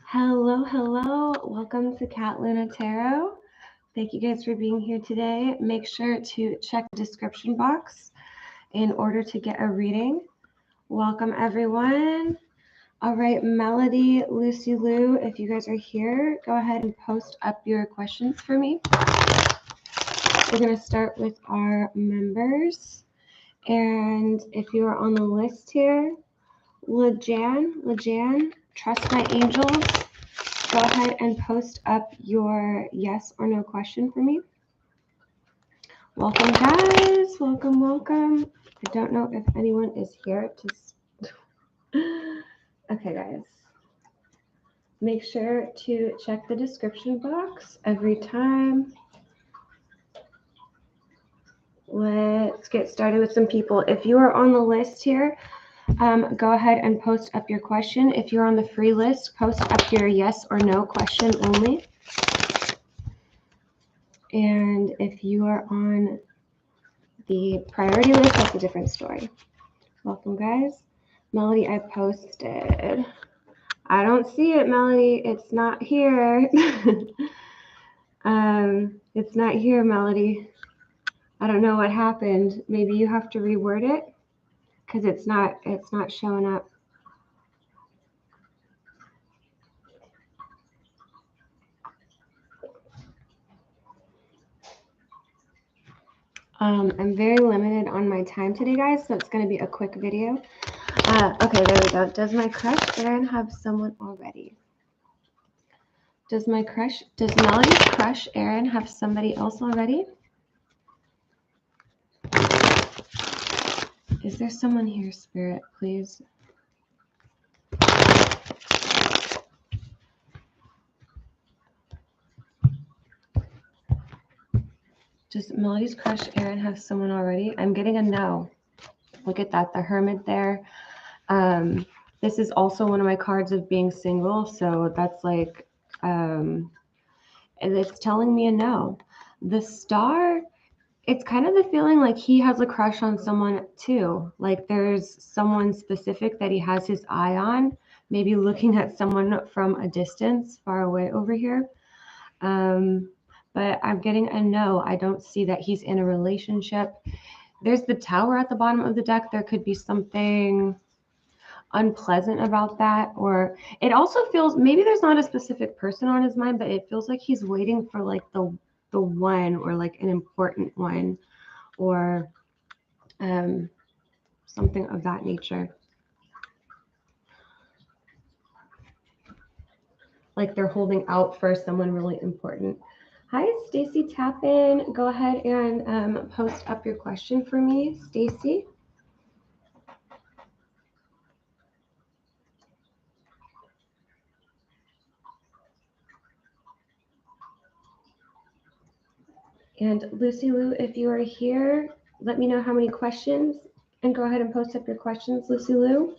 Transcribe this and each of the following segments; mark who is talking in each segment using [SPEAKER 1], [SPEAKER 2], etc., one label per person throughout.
[SPEAKER 1] Hello, hello. Welcome to Cat Luna Tarot. Thank you guys for being here today. Make sure to check the description box in order to get a reading. Welcome, everyone. All right, Melody, Lucy Lou, if you guys are here, go ahead and post up your questions for me. We're going to start with our members. And if you are on the list here, Lejan, Trust My Angels, go ahead and post up your yes or no question for me. Welcome, guys. Welcome, welcome. I don't know if anyone is here to... Okay, guys. Make sure to check the description box every time. Let's get started with some people. If you are on the list here, go ahead and post up your question. If you're on the free list, post up your yes or no question only. And if you are on the priority list, that's a different story. Welcome, guys. Melody, I posted. I don't see it, Melody. It's not here. It's not here, Melody. I don't know what happened. Maybe you have to reword it because it's not showing up. I'm very limited on my time today, guys, so it's going to be a quick video. Okay, there we go. Does my crush Aaron have someone already? Does Melody's crush Aaron have somebody else already? Is there someone here, Spirit, please? Does Melody's crush Aaron have someone already? I'm getting a no. Look at that, the Hermit there. This is also one of my cards of being single, so that's like, and it's telling me a no. The Star, it's kind of the feeling like he has a crush on someone too. Like there's someone specific that he has his eye on, maybe looking at someone from a distance far away over here. But I'm getting a no. I don't see that he's in a relationship. There's the Tower at the bottom of the deck. There could be something unpleasant about that, or it also feels maybe there's not a specific person on his mind, but it feels like he's waiting for like the one, or like an important one, or something of that nature. Like they're holding out for someone really important. Hi, Stacy Tappan. Go ahead and post up your question for me, Stacy. And Lucy Lou, if you are here, let me know how many questions, and go ahead and post up your questions, Lucy Lou.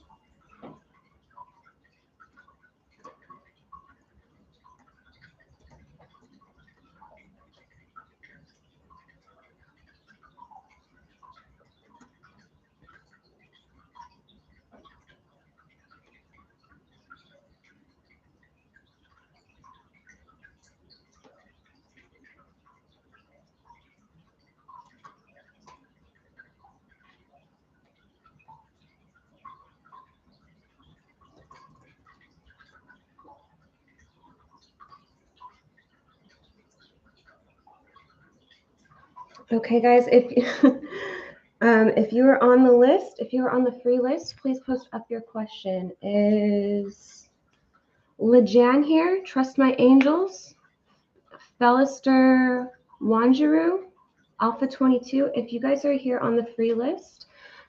[SPEAKER 1] Okay, guys, if you are on the list, if you are on the free list, please post up your question. Is Lejan here? Trust My Angels. Fellister Wanjiru, Alpha 22. If you guys are here on the free list,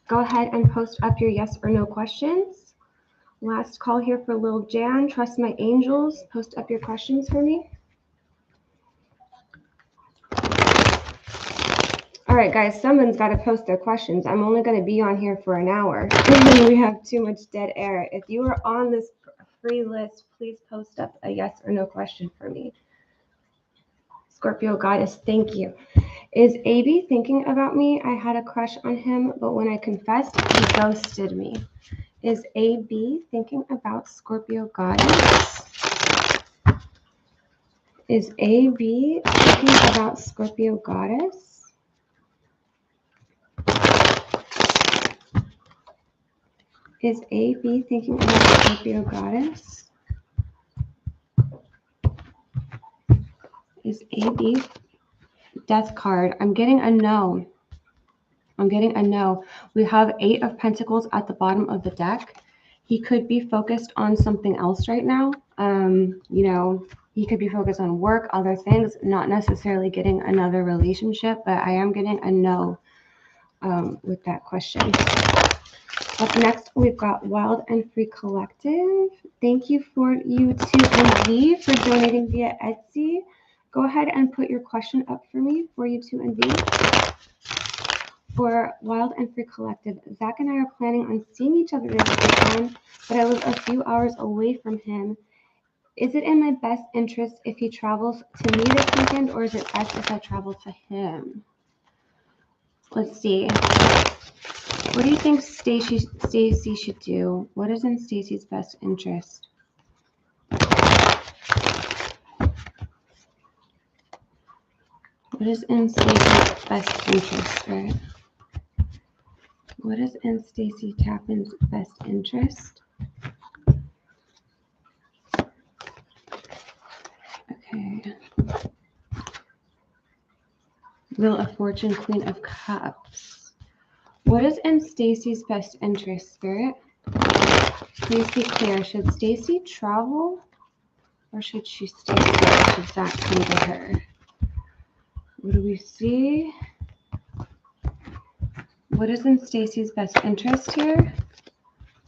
[SPEAKER 1] go ahead and post up your yes or no questions. Last call here for Lil Jan. Trust My Angels. Post up your questions for me. All right, guys, someone's got to post their questions. I'm only going to be on here for an hour. We have too much dead air. If you are on this free list, please post up a yes or no question for me. Scorpio Goddess, thank you. Is AB thinking about me? I had a crush on him, but when I confessed, he ghosted me. Is AB thinking about Scorpio Goddess? Is AB thinking about Scorpio Goddess? Is AB thinking about Scorpio Goddess? Is AB Death card? I'm getting a no. I'm getting a no. We have 8 of Pentacles at the bottom of the deck. He could be focused on something else right now. You know, he could be focused on work, other things, not necessarily getting another relationship, but I am getting a no with that question. Up next, we've got Wild and Free Collective. Thank you for you to NV for donating via Etsy. Go ahead and put your question up for me for you to NV. For Wild and Free Collective, Zach and I are planning on seeing each other this weekend, but I live a few hours away from him. Is it in my best interest if he travels to me this weekend, or is it best if I travel to him? Let's see. What do you think Stacy should do? What is in Stacy's best interest? What is in Stacy's best interest, right? What is in Stacy Tappan's best interest? Okay. Wheel of Fortune, Queen of Cups. What is in Stacy's best interest, Spirit? Please be clear. Should Stacy travel or should she stay here? Should Zach come to her? What do we see? What is in Stacy's best interest here?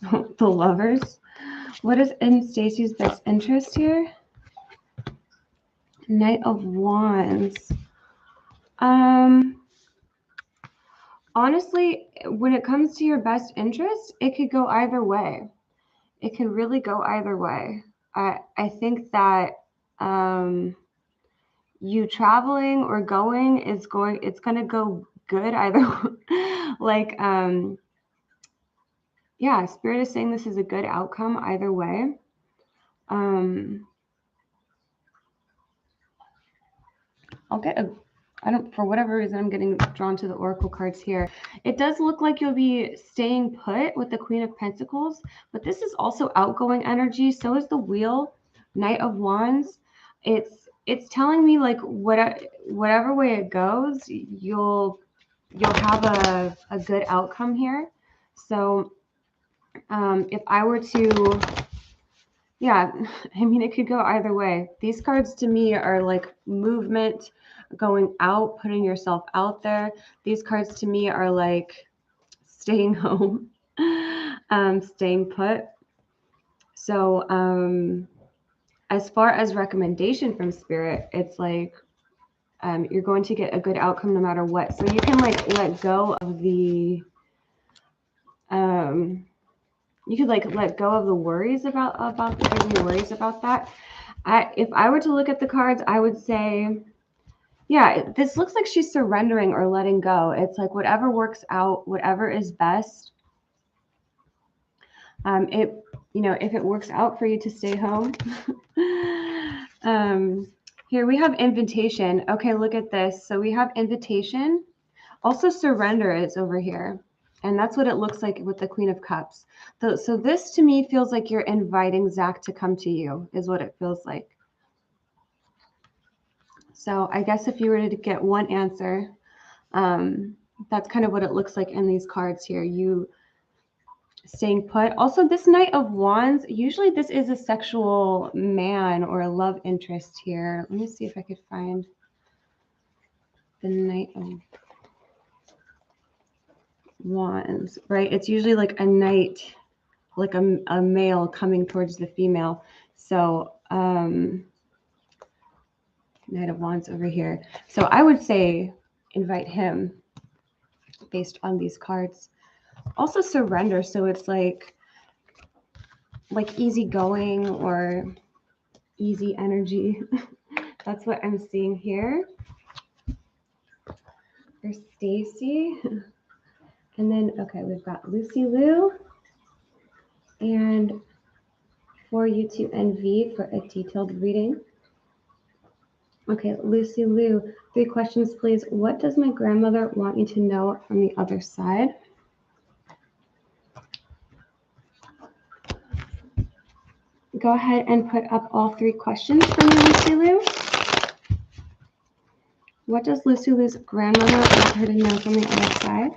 [SPEAKER 1] The Lovers. What is in Stacy's best interest here? Knight of Wands. Honestly, when it comes to your best interest, it could go either way. It can really go either way. I think that you traveling or going it's going to go good either. Like, yeah, Spirit is saying this is a good outcome either way. I'll get for whatever reason, I'm getting drawn to the Oracle cards here. It does look like you'll be staying put with the Queen of Pentacles, but this is also outgoing energy. So is the Wheel, Knight of Wands. It's telling me like whatever way it goes, you'll have a good outcome here. So if I were to, yeah, I mean, it could go either way. These cards to me are like movement, going out, putting yourself out there. These cards to me are like staying home, staying put. So as far as recommendation from Spirit, it's like you're going to get a good outcome no matter what. So you can like let go of the you could like let go of the worries about any worries about that. If I were to look at the cards, I would say, yeah, this looks like she's surrendering or letting go. It's like whatever works out, whatever is best. If it works out for you to stay home. Here we have invitation. Okay, look at this. So we have invitation. Also surrender is over here. And that's what it looks like with the Queen of Cups. So this to me feels like you're inviting Zach to come to you, is what it feels like. So I guess if you were to get one answer, that's kind of what it looks like in these cards here. You staying put. Also, this Knight of Wands, usually this is a sexual man or a love interest here. Let me see if I could find the Knight of Wands, right? It's usually like a knight, like a male coming towards the female. So Knight of Wands over here. So I would say invite him based on these cards. Also surrender. So it's like easygoing or easy energy. That's what I'm seeing here. For Stacy. And then, okay, we've got Lucy Lou. And for you to NV for a detailed reading. Okay, Lucy Lou, 3 questions, please. What does my grandmother want me to know from the other side? Go ahead and put up all 3 questions for me, Lucy Lou. What does Lucy Lou's grandmother want her to know from the other side?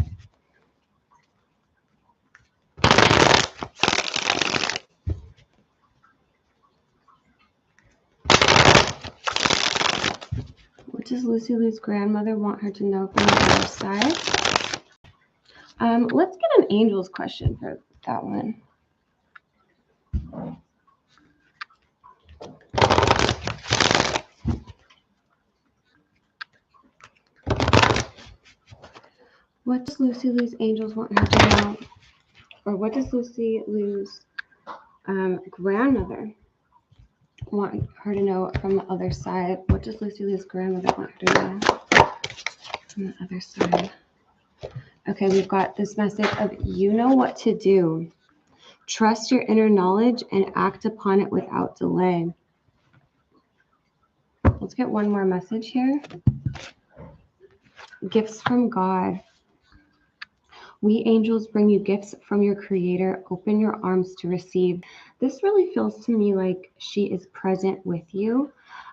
[SPEAKER 1] What does Lucy Lou's grandmother want her to know from the other side? Let's get an angel's question for that one. What does Lucy Lou's angels want her to know? Or what does Lucy Lou's grandmother want her to know from the other side? What does Lucy Lou's grandmother want her to know from the other side? Okay, we've got this message of you know what to do. Trust your inner knowledge and act upon it without delay. Let's get one more message here. Gifts from God. We angels bring you gifts from your creator. Open your arms to receive. This really feels to me like she is present with you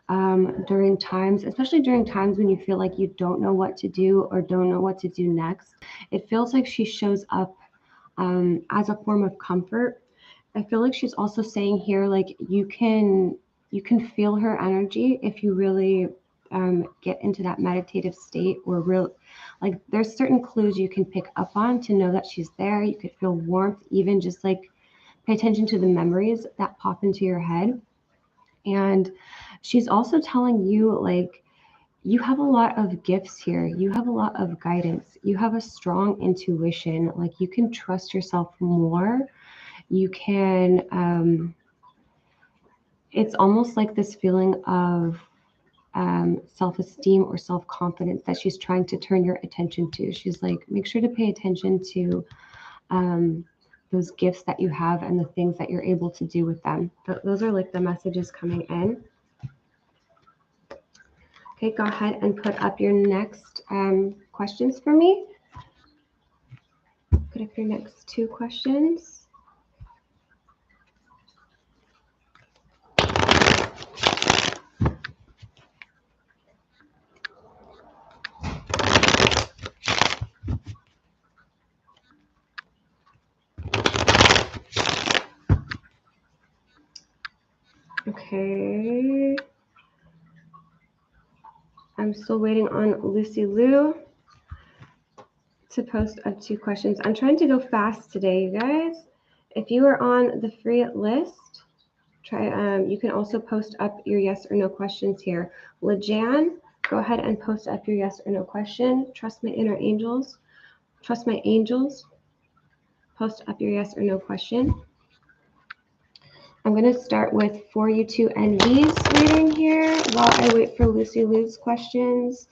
[SPEAKER 1] during times, especially during times when you feel like you don't know what to do or don't know what to do next. It feels like she shows up as a form of comfort. I feel like she's also saying here, like you can feel her energy if you really get into that meditative state, or like there's certain clues you can pick up on to know that she's there. You could feel warmth, even just like pay attention to the memories that pop into your head. And she's also telling you, like, you have a lot of gifts here. You have a lot of guidance. You have a strong intuition. Like you can trust yourself more. You can, it's almost like this feeling of self-esteem or self-confidence that she's trying to turn your attention to. She's like, make sure to pay attention to those gifts that you have and the things that you're able to do with them. Those are like the messages coming in. Okay, go ahead and put up your next questions for me. Put up your next 2 questions. Okay. I'm still waiting on Lucy Lou to post up 2 questions. I'm trying to go fast today, you guys. If you are on the free list, you can also post up your yes or no questions here. Lejan, go ahead and post up your yes or no question. Trust my inner angels. Trust my angels. Post up your yes or no question. I'm going to start with For You to NV's reading here while I wait for Lucy Lou's questions.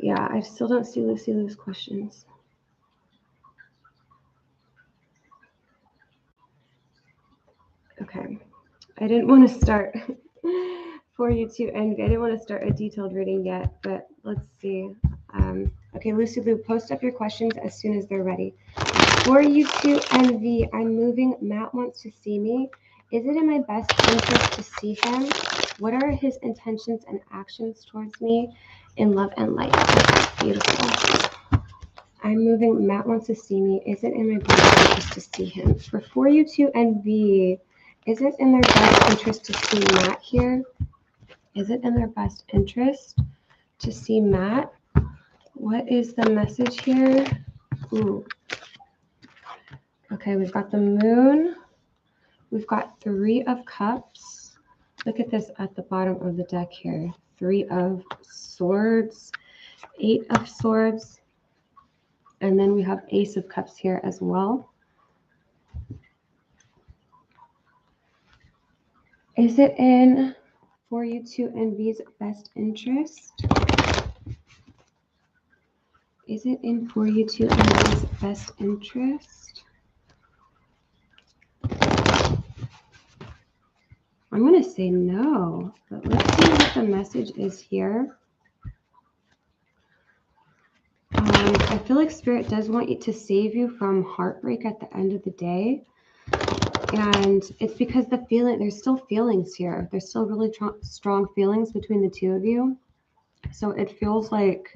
[SPEAKER 1] Yeah, I still don't see Lucy Lou's questions. Okay, I didn't want to start For You to NV. I didn't want to start a detailed reading yet, but let's see. Okay, Lucy Lou, post up your questions as soon as they're ready. For You to NV, I'm moving. Matt wants to see me. Is it in my best interest to see him? What are his intentions and actions towards me in love and light? Beautiful. I'm moving. Matt wants to see me. Is it in my best interest to see him? For You to NV, is it in their best interest to see Matt here? Is it in their best interest to see Matt? What is the message here? Ooh. Okay, we've got the moon. We've got 3 of cups. Look at this at the bottom of the deck here. 3 of swords, 8 of swords, and then we have ace of cups here as well. Is it in For You to NV's best interest? Is it in for you to Emily's best interest? I'm going to say no, but let's see what the message is here. I feel like Spirit does want you to save you from heartbreak at the end of the day. And it's because there's still feelings here. There's still really strong feelings between the two of you. So it feels like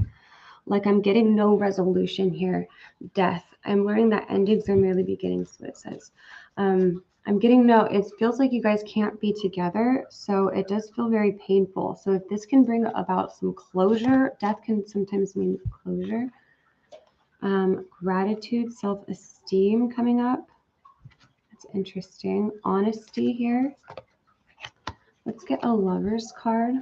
[SPEAKER 1] I'm getting no resolution here. Death. I'm learning that endings are merely beginnings, what it says. I'm getting no, it feels like you guys can't be together. So it does feel very painful. So if this can bring about some closure, death can sometimes mean closure. Gratitude, self-esteem coming up. That's interesting. Honesty here. Let's get a Lover's card.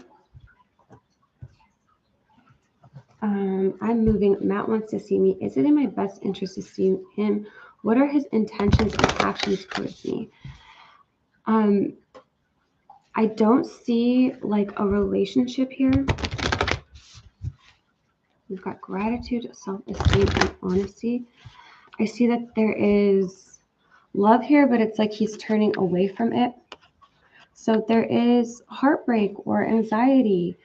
[SPEAKER 1] I'm moving. Matt wants to see me. Is it in my best interest to see him? What are his intentions and actions towards me? I don't see like a relationship here. We've got gratitude, self-esteem, and honesty. I see that there is love here, but it's like he's turning away from it. So there is heartbreak or anxiety.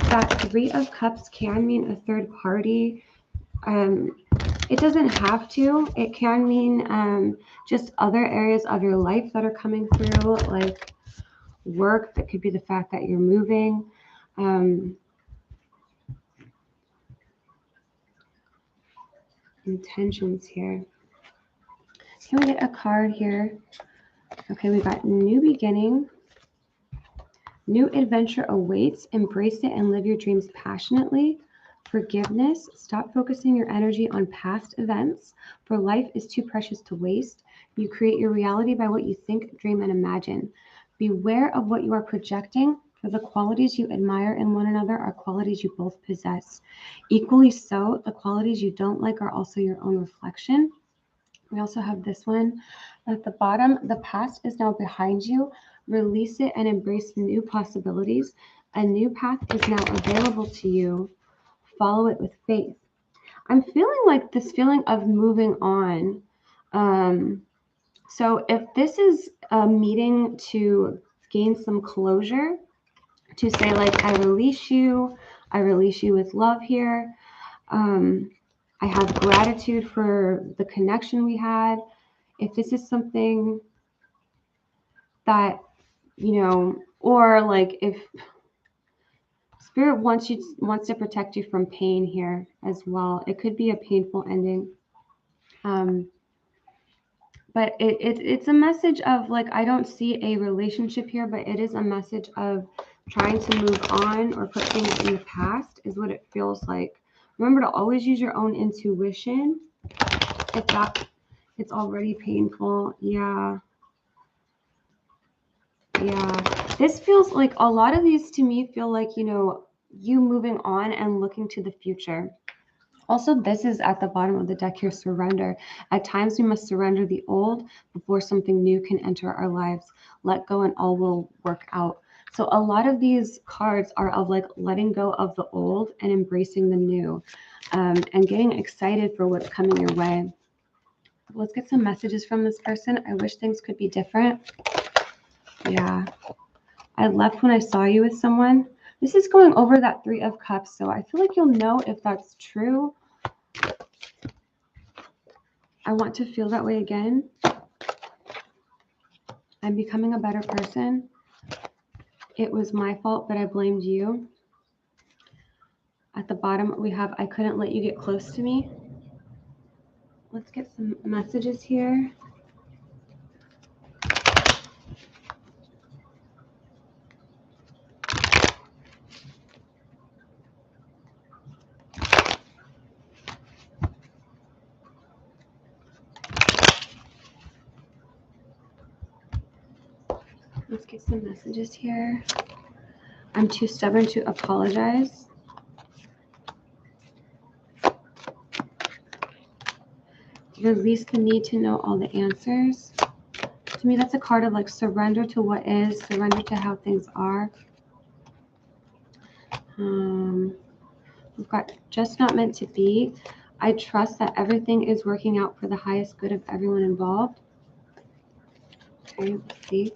[SPEAKER 1] That Three of Cups can mean a third party. It doesn't have to. It can mean just other areas of your life that are coming through, like work. That could be the fact that you're moving. Intentions here. Can we get a card here? Okay, we got new beginning. New adventure awaits. Embrace it and live your dreams passionately. Forgiveness. Stop focusing your energy on past events, for life is too precious to waste. You create your reality by what you think, dream, and imagine. Beware of what you are projecting, for the qualities you admire in one another are qualities you both possess. Equally so, the qualities you don't like are also your own reflection. We also have this one at the bottom. The past is now behind you. Release it and embrace new possibilities. A new path is now available to you. Follow it with faith. I'm feeling like this feeling of moving on. So if this is a meeting to gain some closure, to say like, I release you with love here. I have gratitude for the connection we had. If this is something that, or like if Spirit wants to protect you from pain here as well. It could be a painful ending. But it's a message of like, I don't see a relationship here, but it is a message of trying to move on or put things in the past is what it feels like. Remember to always use your own intuition. If it's already painful. Yeah. This feels like a lot of these to me feel like, you moving on and looking to the future. Also, this is at the bottom of the deck here, surrender. At times, we must surrender the old before something new can enter our lives. Let go and all will work out. So a lot of these cards are of like letting go of the old and embracing the new, and getting excited for what's coming your way. Let's get some messages from this person. I wish things could be different. Yeah. I left when I saw you with someone. This is going over that Three of Cups, so I feel like you'll know if that's true. I want to feel that way again. I'm becoming a better person. It was my fault, but I blamed you. At the bottom, we have, I couldn't let you get close to me. Let's get some messages here. Let's get some messages here. I'm too stubborn to apologize. Release the need to know all the answers. To me, that's a card of like surrender to what is, surrender to how things are. We've got just not meant to be. I trust that everything is working out for the highest good of everyone involved. Okay, let's see.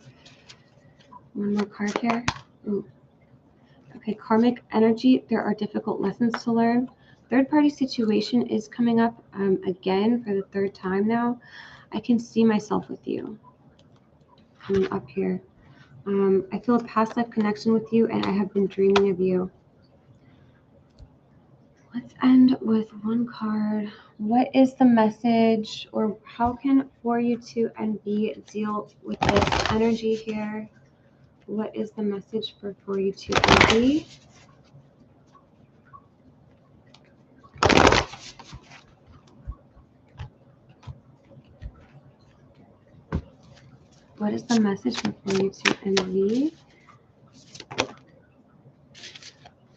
[SPEAKER 1] One more card here. Ooh. Okay, karmic energy. There are difficult lessons to learn. Third party situation is coming up again for the third time now. I can see myself with you coming up here. I feel a past life connection with you, and I have been dreaming of you. Let's end with one card. What is the message, or how can for you to and be deal with this energy here? What is the message for you to and be? What is the message for you to and be?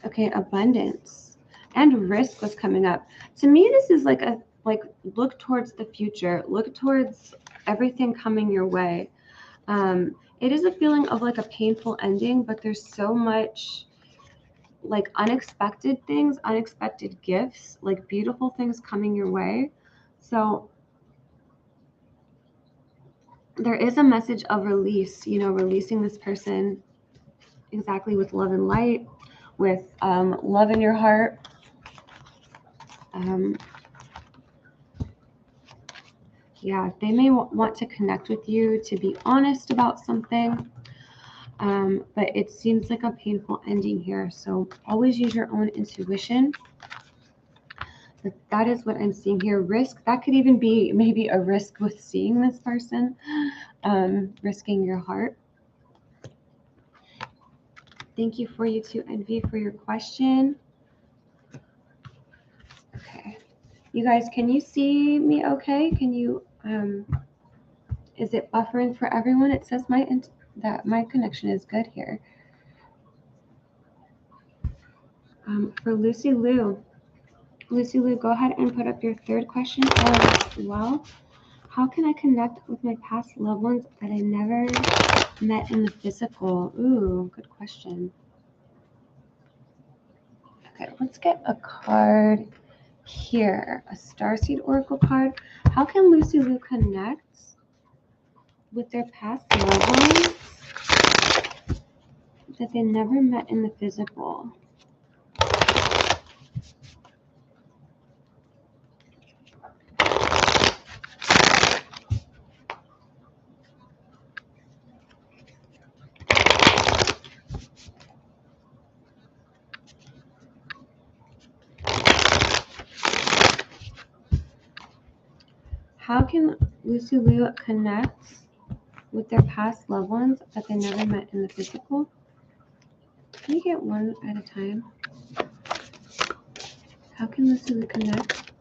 [SPEAKER 1] Okay, abundance and risk was coming up. To me, this is like look towards the future. Look towards everything coming your way. It is a feeling of like a painful ending, but there's so much like unexpected things, unexpected gifts, like beautiful things coming your way. So there is a message of release, you know, releasing this person exactly with love and light, with love in your heart. Yeah, they may want to connect with you, to be honest about something, but it seems like a painful ending here. So always use your own intuition. That is what I'm seeing here. Risk, that could even be maybe a risk with seeing this person, risking your heart. Thank you for you to Envy for your question. Okay. You guys, can you see me okay? Can you, is it buffering for everyone? It says that my connection is good here. For Lucy Lou, go ahead and put up your third question as well. How can I connect with my past loved ones that I never met in the physical? Ooh, good question. Okay, let's get a card here. A Starseed Oracle card. How can Lucy Lou connect with their past loved ones that they never met in the physical? How can Lucy Lou connect with their past loved ones that they never met in the physical? Can you get one at a time? How can Lucy Lou connect?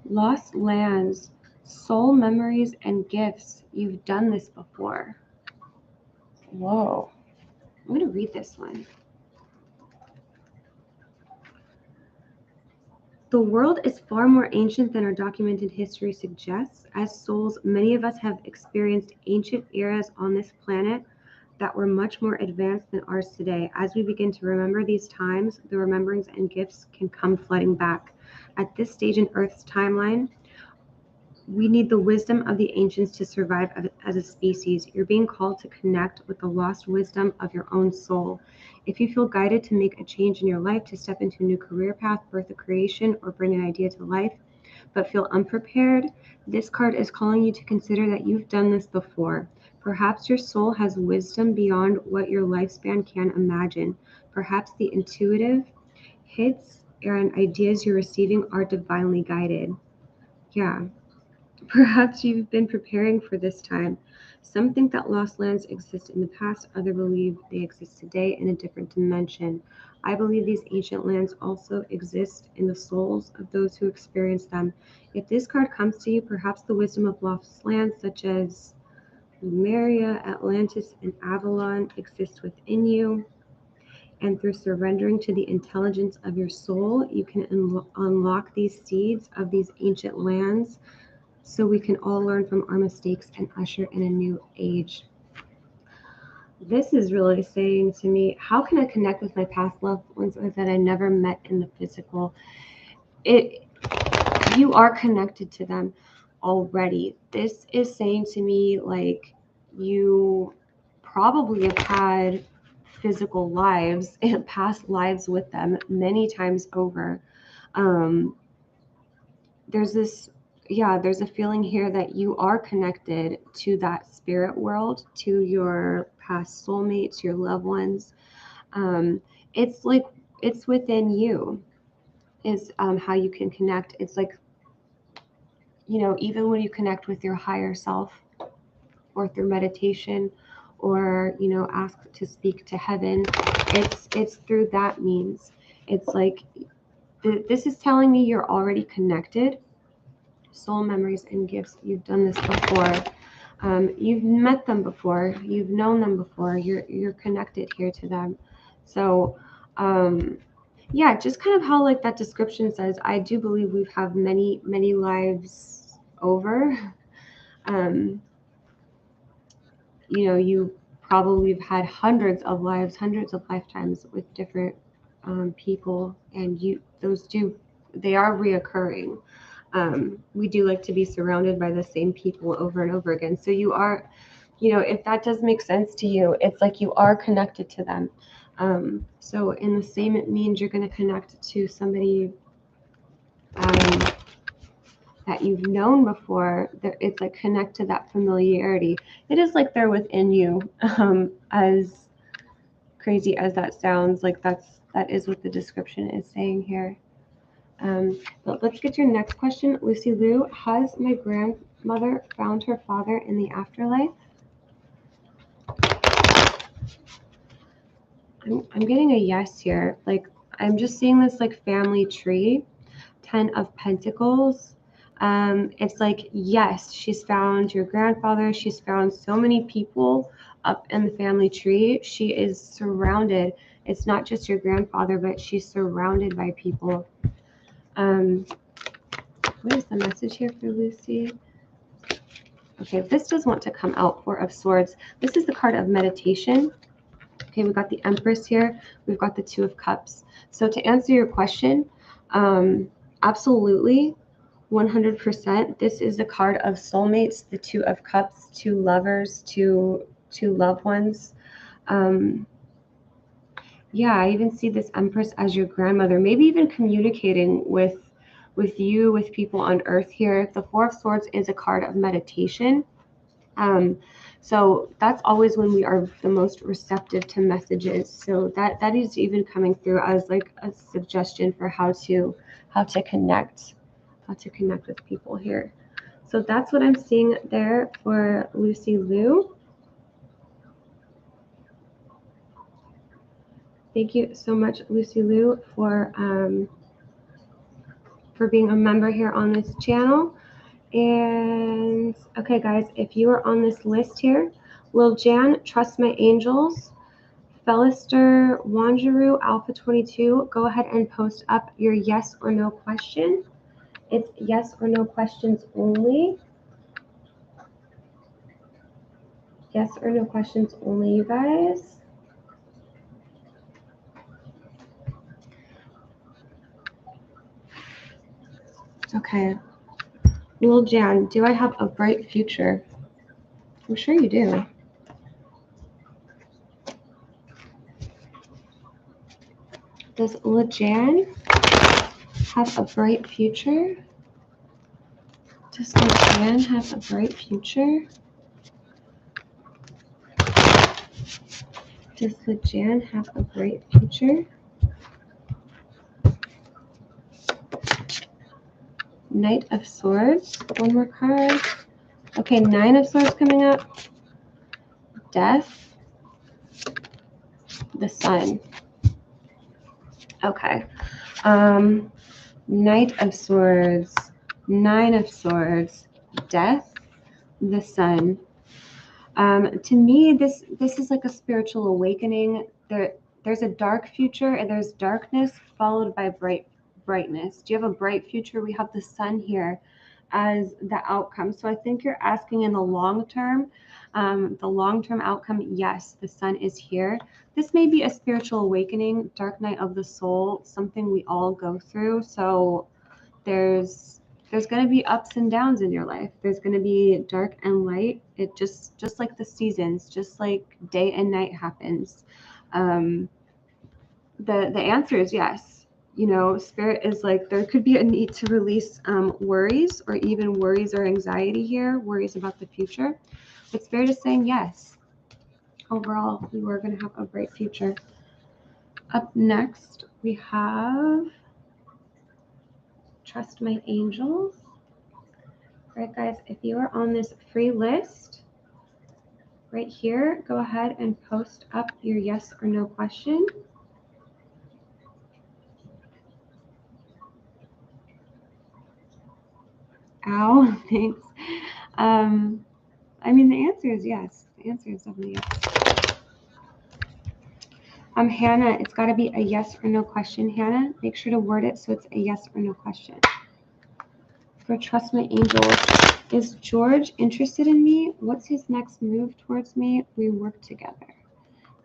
[SPEAKER 1] Lost lands, soul memories, and gifts. You've done this before. Whoa. I'm going to read this one. The world is far more ancient than our documented history suggests. As souls, many of us have experienced ancient eras on this planet that were much more advanced than ours today. As we begin to remember these times, the rememberings and gifts can come flooding back. At this stage in Earth's timeline, we need the wisdom of the ancients to survive as a species. You're being called to connect with the lost wisdom of your own soul. If you feel guided to make a change in your life, to step into a new career path, birth a creation, or bring an idea to life, but feel unprepared, this card is calling you to consider that you've done this before. Perhaps your soul has wisdom beyond what your lifespan can imagine. Perhaps the intuitive hits and ideas you're receiving are divinely guided. Yeah. Perhaps you've been preparing for this time. Some think that lost lands exist in the past, others believe they exist today in a different dimension. I believe these ancient lands also exist in the souls of those who experience them. If this card comes to you, perhaps the wisdom of lost lands such as Lemuria, Atlantis, and Avalon exists within you. And through surrendering to the intelligence of your soul, you can unlock these seeds of these ancient lands, so we can all learn from our mistakes and usher in a new age. this is really saying to me, how can I connect with my past loved ones that I never met in the physical? You are connected to them already. This is saying to me, like, you probably have had physical lives and past lives with them many times over. There's a feeling here that you are connected to that spirit world, to your past soulmates, your loved ones. It's like, it's within you is how you can connect. It's like, even when you connect with your higher self or through meditation, or, ask to speak to heaven, it's through that means. It's like, this is telling me you're already connected. Soul memories and gifts. You've done this before. You've met them before. You've known them before. You're connected here to them. So, yeah, just kind of how like that description says. I do believe we have many lives over. You probably have had hundreds of lives, hundreds of lifetimes with different people, and they are reoccurring. We do like to be surrounded by the same people over and over again. So you are, if that does make sense to you, it's like you are connected to them. So in the same, it means you're going to connect to somebody that you've known before. It's like connect to that familiarity. It is like they're within you. As crazy as that sounds, like that is what the description is saying here. But let's get your next question. Lucy Lou, has my grandmother found her father in the afterlife? I'm getting a yes here. Like, I'm just seeing this like family tree, 10 of Pentacles. It's like, yes, she's found your grandfather. She's found so many people up in the family tree. She is surrounded. It's not just your grandfather, but she's surrounded by people. What is the message here for Lucy? Okay, this does want to come out, 4 of Swords. This is the card of meditation. Okay, we've got the Empress here. We've got the 2 of Cups. So to answer your question, absolutely, 100%. This is the card of soulmates, the 2 of Cups, 2 lovers, 2 loved ones. Yeah, I even see this Empress as your grandmother, maybe even communicating with you, with people on earth here. The 4 of Swords is a card of meditation. So that's always when we are the most receptive to messages. So that is even coming through as like a suggestion for how to connect with people here. So that's what I'm seeing there for Lucy Lou. Thank you so much, Lucy Lou, for being a member here on this channel. And okay, guys, if you are on this list here, Lil Jan, Trust My Angels, Felister, Wanjiru, Alpha 22, go ahead and post up your yes or no question. It's yes or no questions only. Yes or no questions only, you guys. Okay. Lil Jan, do I have a bright future? I'm sure you do. Does Lil Jan have a bright future? Does Lil Jan have a bright future? Does Lil Jan have a bright future? Knight of Swords. One more card. Okay, 9 of Swords coming up. Death. The Sun. Okay. Knight of Swords. 9 of Swords. Death. The Sun. To me, this is like a spiritual awakening. There's a dark future, and there's darkness followed by brightness. Do you have a bright future? We have the Sun here. as the outcome. So I think you're asking in the long term outcome. Yes, the sun is here. This may be a spiritual awakening, dark night of the soul, something we all go through. So there's going to be ups and downs in your life. There's going to be dark and light. It just like the seasons, just like day and night happens. The answer is yes. You know, spirit is like, there could be a need to release worries, or even worries or anxiety here, worries about the future. But spirit is saying yes. Overall, we were going to have a bright future. Up next, we have Trust My Angels. All right, guys, if you are on this free list right here, go ahead and post up your yes or no question. Ow, thanks. I mean, the answer is yes. The answer is definitely yes. Hannah, it's got to be a yes or no question, Hannah. Make sure to word it so it's a yes or no question. For Trust My Angels, is George interested in me? What's his next move towards me? We work together.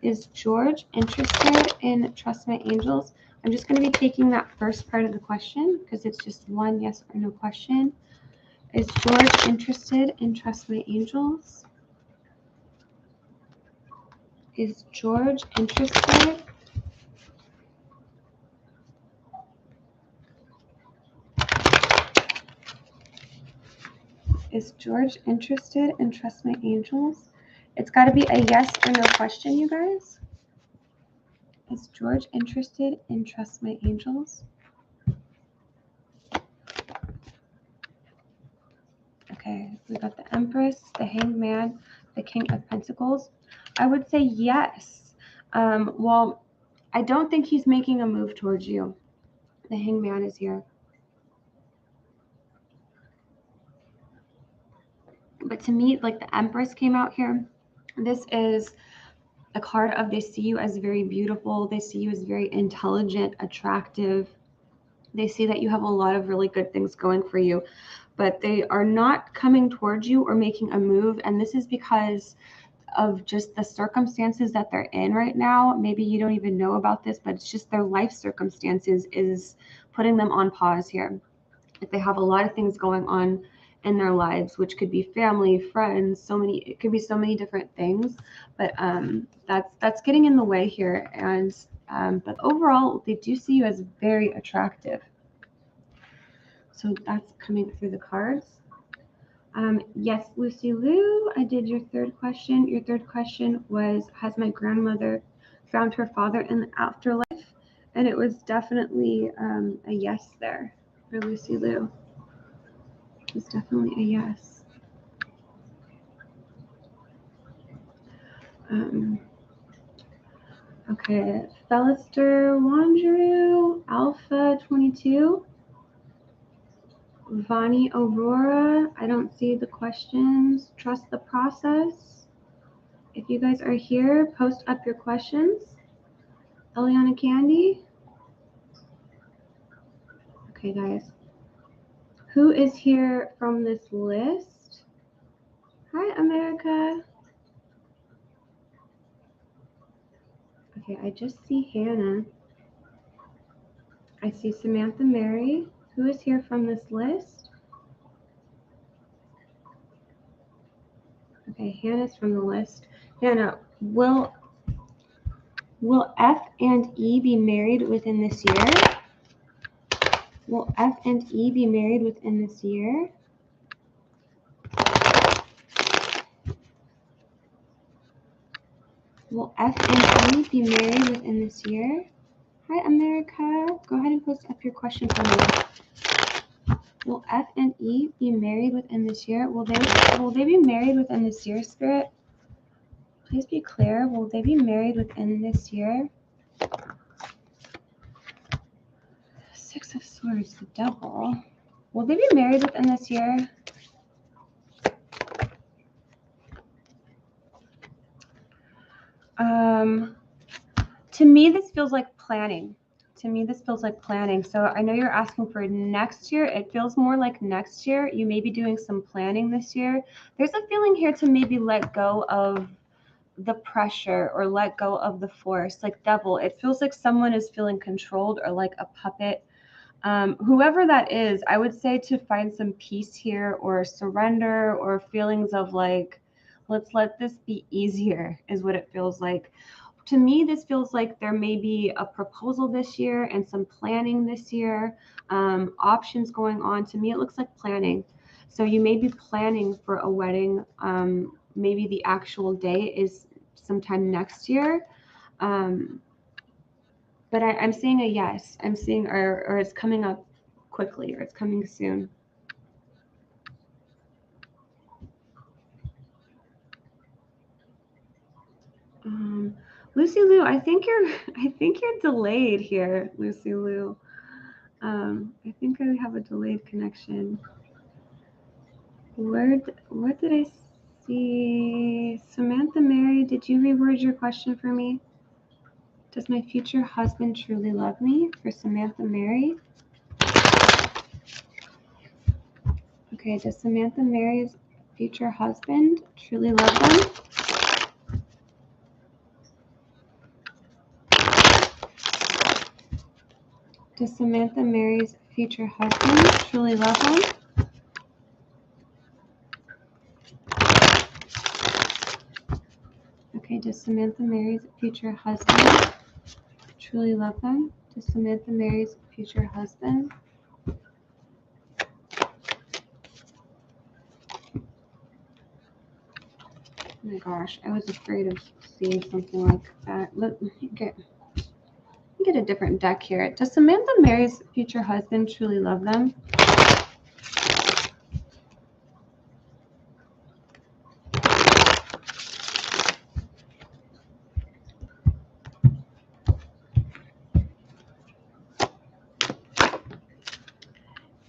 [SPEAKER 1] Is George interested in Trust My Angels? I'm just going to be taking that first part of the question because it's just one yes or no question. Is George interested in Trust My Angels? Is George interested? Is George interested in Trust My Angels? It's got to be a yes or no question, you guys. Is George interested in Trust My Angels? Okay, we got the Empress, the Hanged Man, the King of Pentacles. I would say yes. Well, I don't think he's making a move towards you. The Hanged Man is here. But to me, like, the Empress came out here. This is a card of, they see you as very beautiful. They see you as very intelligent, attractive. They see that you have a lot of really good things going for you, but they are not coming towards you or making a move. And this is because of just the circumstances that they're in right now. Maybe you don't even know about this, but it's just their life circumstances is putting them on pause here. If they have a lot of things going on in their lives, which could be family, friends, it could be so many different things, but that's getting in the way here. And but overall, they do see you as very attractive. So that's coming through the cards. Yes, Lucy Lou, I did your third question. Your third question was, has my grandmother found her father in the afterlife? And it was definitely a yes there for Lucy Lou. It was definitely a yes. Okay, Felister Wanderu, Alpha 22. Vani Aurora, I don't see the questions. Trust the process. If you guys are here, post up your questions. Eliana Candy. Okay, guys. Who is here from this list? Hi, America. Okay, I just see Hannah. I see Samantha Mary. Who is here from this list? Okay, Hannah's from the list. Hannah, will F and E be married within this year? Will F and E be married within this year? Will F and E be married within this year? Hi, America. Go ahead and post up your question for me. Will F and E be married within this year? Will they be married within this year, Spirit? Please be clear. Will they be married within this year? Six of Swords, the Devil. Will they be married within this year? To me, this feels like planning. to me, this feels like planning. So I know you're asking for next year. It feels more like next year. You may be doing some planning this year. There's a feeling here to maybe let go of the pressure or let go of the force, like Devil. It feels like someone is feeling controlled or like a puppet. Whoever that is, I would say to find some peace here or surrender or feelings of like, let's let this be easier is what it feels like. To me, this feels like there may be a proposal this year and some planning this year, options going on. To me, it looks like planning. So you may be planning for a wedding. Maybe the actual day is sometime next year. But I'm seeing a yes. I'm seeing, or it's coming up quickly, or it's coming soon. Lucy Lou, I think you're delayed here, Lucy Lou. I think I have a delayed connection. What did I see? Samantha Mary, did you reword your question for me? Does my future husband truly love me? For Samantha Mary. Okay, does Samantha Mary's future husband truly love them? Does Samantha Mary's future husband truly love them? Okay, does Samantha Mary's future husband truly love them? Does Samantha Mary's future husband? Oh my gosh, I was afraid of seeing something like that. Let me get a different deck here. Does Samantha Mary's future husband truly love them?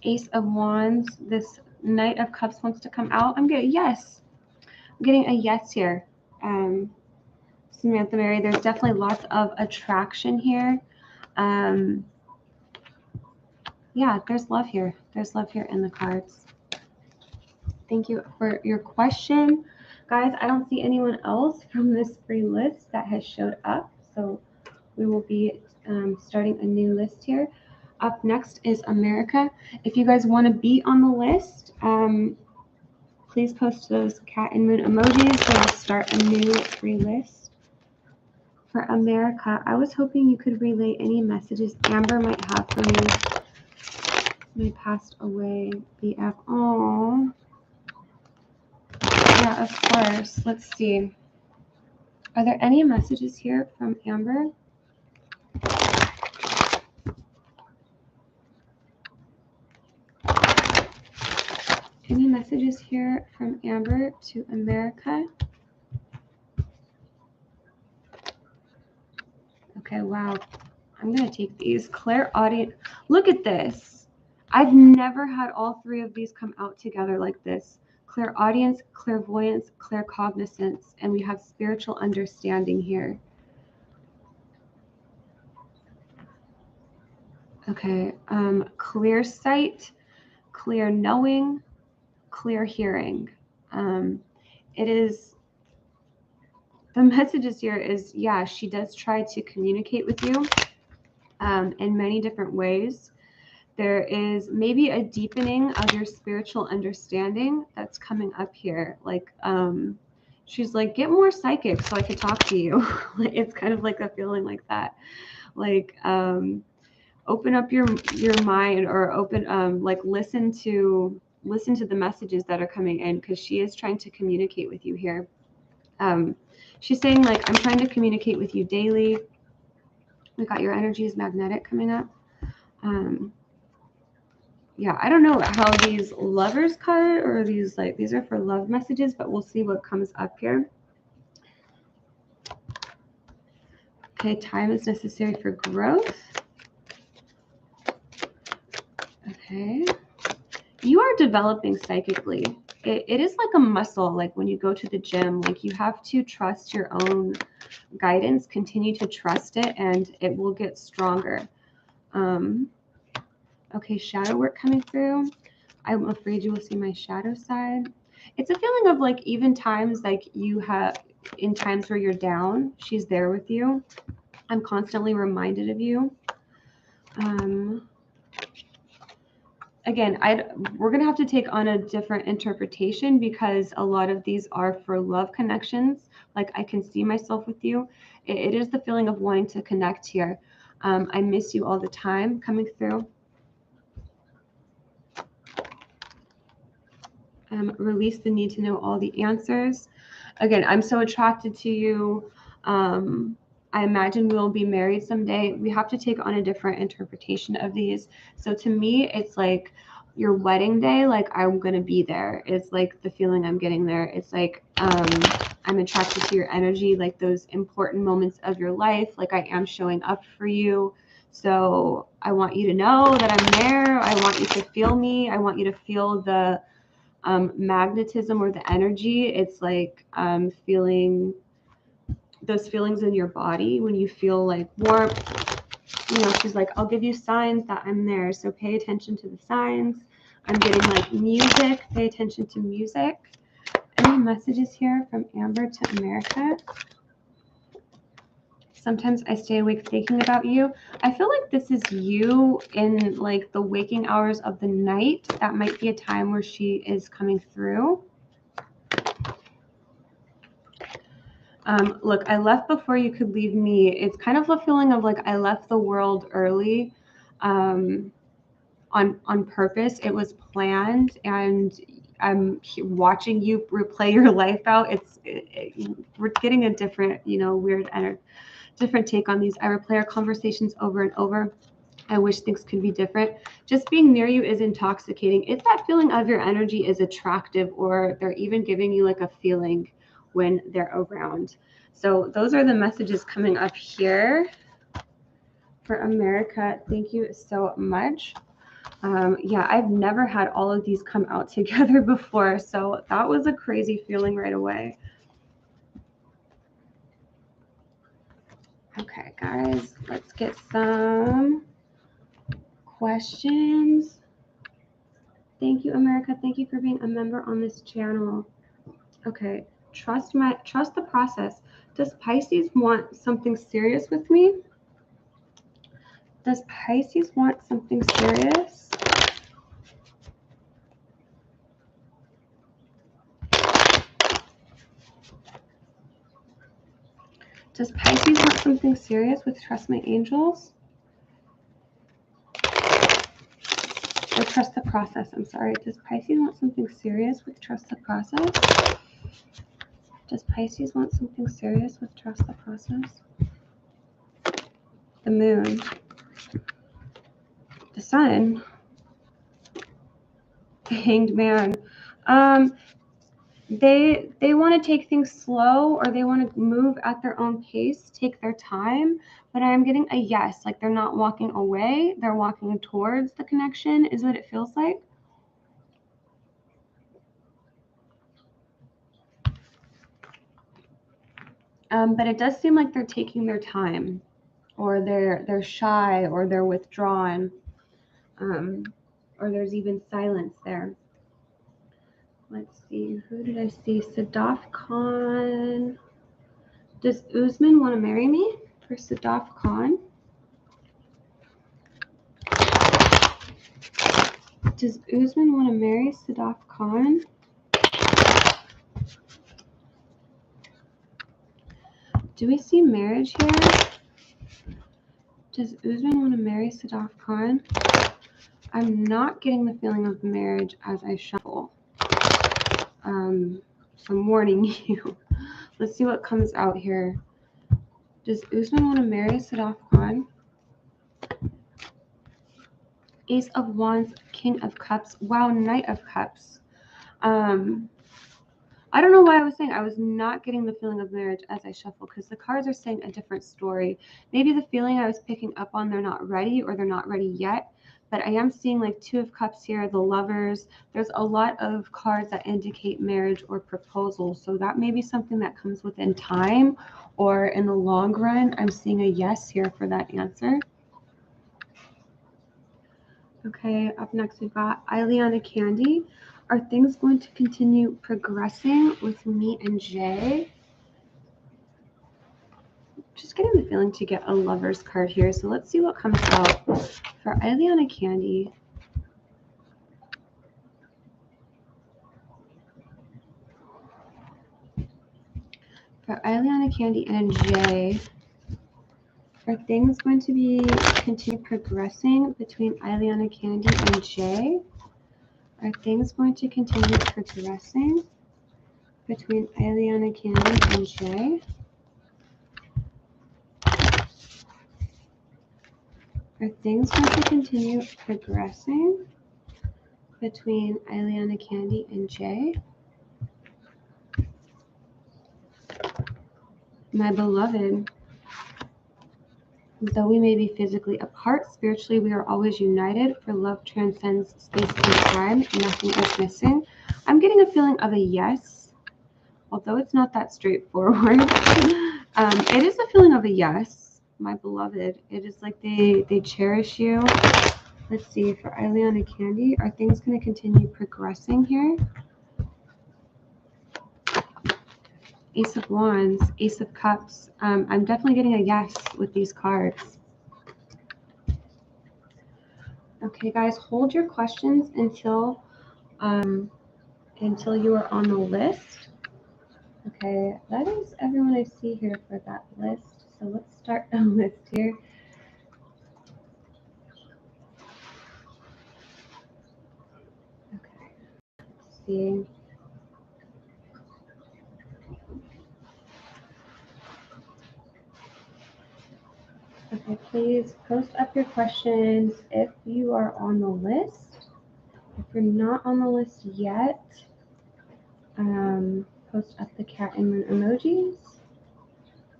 [SPEAKER 1] Ace of Wands, this Knight of Cups wants to come out. I'm getting yes. I'm getting a yes here. Samantha Mary, there's definitely lots of attraction here. Yeah, there's love here. There's love here in the cards. Thank you for your question. Guys, I don't see anyone else from this free list that has showed up. So we will be starting a new list here. Up next is America. If you guys want to be on the list, please post those cat and moon emojis. So we'll start a new free list. For America, I was hoping you could relay any messages Amber might have for me. My passed away BF. Oh, yeah, of course. Let's see. Are there any messages here from Amber? Any messages here from Amber to America? Okay, wow. I'm going to take these. Clairaudient. Look at this. I've never had all three of these come out together like this. Clairaudience, clairvoyance, claircognizance, and we have spiritual understanding here. Okay, clear sight, clear knowing, clear hearing. It is, the messages here is, yeah, she does try to communicate with you in many different ways. There is maybe a deepening of your spiritual understanding that's coming up here. Like, she's like, get more psychic so I can talk to you. It's kind of like a feeling like that. Like, open up your mind, or open, like listen to the messages that are coming in, because she is trying to communicate with you here. She's saying like, I'm trying to communicate with you daily. We got your energy is magnetic coming up. Yeah, I don't know how these lovers card or these are for love messages, but we'll see what comes up here. Okay, time is necessary for growth. Okay. You are developing psychically. It is like a muscle, like when you go to the gym, like you have to trust your own guidance, continue to trust it, and it will get stronger. Okay, shadow work coming through. I'm afraid you will see my shadow side. It's a feeling of like even times like you have, in times where you're down, she's there with you. I'm constantly reminded of you. Again, we're going to have to take on a different interpretation because a lot of these are for love connections. Like I can see myself with you. It is the feeling of wanting to connect here. I miss you all the time coming through. Release the need to know all the answers. Again, I'm so attracted to you. I imagine we'll be married someday. We have to take on a different interpretation of these. So to me, it's like your wedding day, like I'm going to be there. It's like the feeling I'm getting there. It's like I'm attracted to your energy, like those important moments of your life, like I am showing up for you. So I want you to know that I'm there. I want you to feel me. I want you to feel the magnetism or the energy. It's like feeling those feelings in your body when you feel like warmth. You know, she's like, I'll give you signs that I'm there. So pay attention to the signs. I'm getting like music. Pay attention to music. Any messages here from Amber to America? Sometimes I stay awake thinking about you. I feel like this is you in like the waking hours of the night. That might be a time where she is coming through. Look, I left before you could leave me. It's kind of a feeling of like I left the world early on purpose. It was planned, and I'm watching you replay your life out. We're getting a different, you know, weird energy. Different take on these. I replay our conversations over and over. I wish things could be different. Just being near you is intoxicating. It's that feeling of your energy is attractive, or they're even giving you like a feeling when they're around. So those are the messages coming up here for America. Thank you so much. Yeah, I've never had all of these come out together before, so that was a crazy feeling right away. Okay, guys, let's get some questions. Thank you, America. Thank you for being a member on this channel. Okay, trust the process. Does Pisces want something serious with me? Does Pisces want something serious? Does Pisces want something serious with Trust My Angels? Or Trust the Process, I'm sorry. Does Pisces want something serious with Trust the Process? Does Pisces want something serious with Trust the Process? The Moon. The Sun. The Hanged Man. They want to take things slow, or they want to move at their own pace, take their time, but I'm getting a yes, like they're not walking away, they're walking towards the connection is what it feels like. But it does seem like they're taking their time, or they're shy, or they're withdrawn, or there's even silence there. Let's see, who did I see? Sadaf Khan. Does Usman want to marry me? For Sadaf Khan. Does Usman want to marry Sadaf Khan? Do we see marriage here? Does Usman want to marry Sadaf Khan? I'm not getting the feeling of marriage as I shuffle. So I'm warning you. Let's see what comes out here. Does Usman want to marry Sadaf Khan? Ace of Wands, King of Cups. Wow, Knight of Cups. I don't know why I was saying I was not getting the feeling of marriage as I shuffle, because the cards are saying a different story. Maybe the feeling I was picking up on, they're not ready, or they're not ready yet. But I am seeing like Two of Cups here, the Lovers. There's a lot of cards that indicate marriage or proposal. So that may be something that comes within time, or in the long run. I'm seeing a yes here for that answer. Okay, up next we've got Ileana Candy. Are things going to continue progressing with me and Jay? Just getting the feeling to get a lover's card here. So let's see what comes out for Ileana Candy. For Ileana Candy and Jay, are things going to be continue progressing between Ileana Candy and Jay? Are things going to continue progressing between Ileana Candy and Jay? Are things going to continue progressing between Ileana Candy and Jay? My beloved, though we may be physically apart, spiritually we are always united, for love transcends space and time. Nothing is missing. I'm getting a feeling of a yes, although it's not that straightforward. It is a feeling of a yes, my beloved. It is like they cherish you. Let's see, for Ileana Candy, are things going to continue progressing here? Ace of Wands, Ace of Cups. I'm definitely getting a yes with these cards. Okay, guys, hold your questions until you are on the list. Okay, that is everyone I see here for that list. So let's start the list here. Okay, let's see. Okay, please post up your questions if you are on the list. If you're not on the list yet, post up the cat and moon emojis.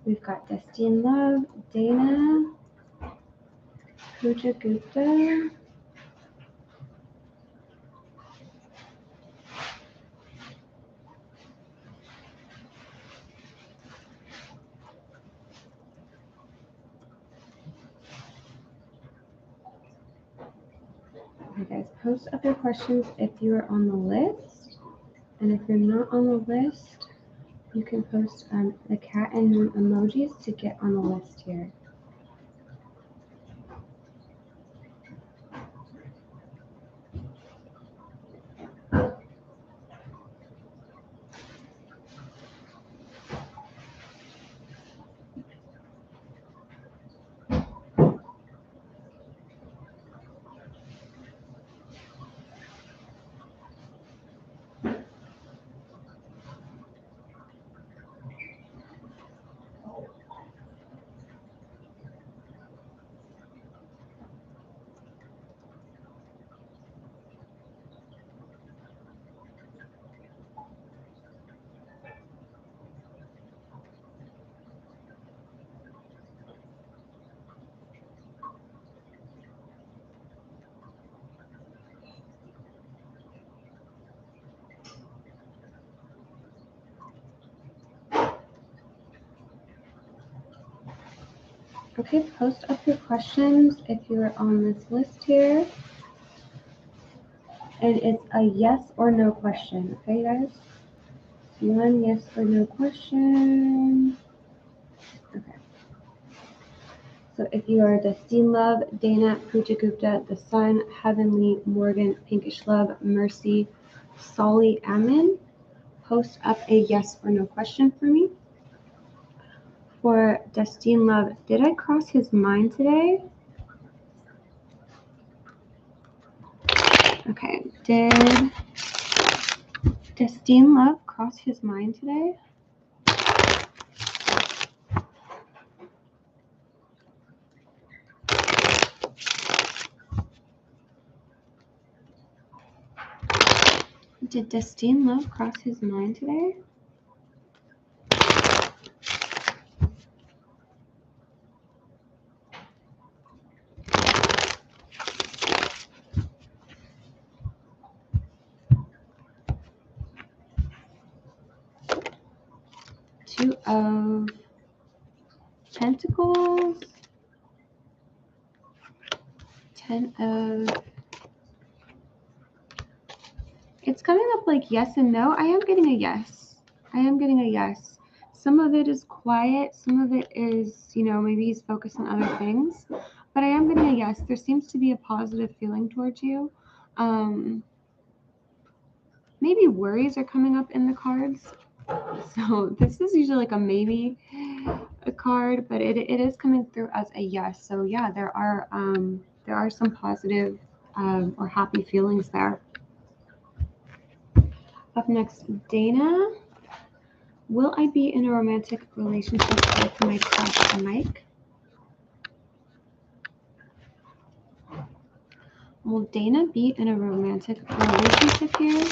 [SPEAKER 1] We've got Destine Love, Dana, Puja Gupta. Okay, guys, post up your questions if you are on the list. And if you're not on the list, you can post the cat and moon emojis to get on the list here. Okay, post up your questions if you're on this list here. And it's a yes or no question, okay, guys? One yes or no question. Okay. So if you are Destine Love, Dana, Puja Gupta, The Sun, Heavenly, Morgan, Pinkish Love, Mercy, Solly, Amin, post up a yes or no question for me. For Destine Love, did I cross his mind today? Okay, did Destine Love cross his mind today? Did Destine Love cross his mind today? Two of Pentacles, 10 of It's coming up like yes and no. I am getting a yes. I am getting a yes. Some of it is quiet. Some of it is, you know, maybe he's focused on other things. But I am getting a yes. There seems to be a positive feeling towards you. Maybe worries are coming up in the cards. So this is usually like a maybe a card, but it is coming through as a yes. So yeah, there are some positive or happy feelings there. Up next, Dana. Will I be in a romantic relationship with my crush, Mike? Will Dana be in a romantic relationship here?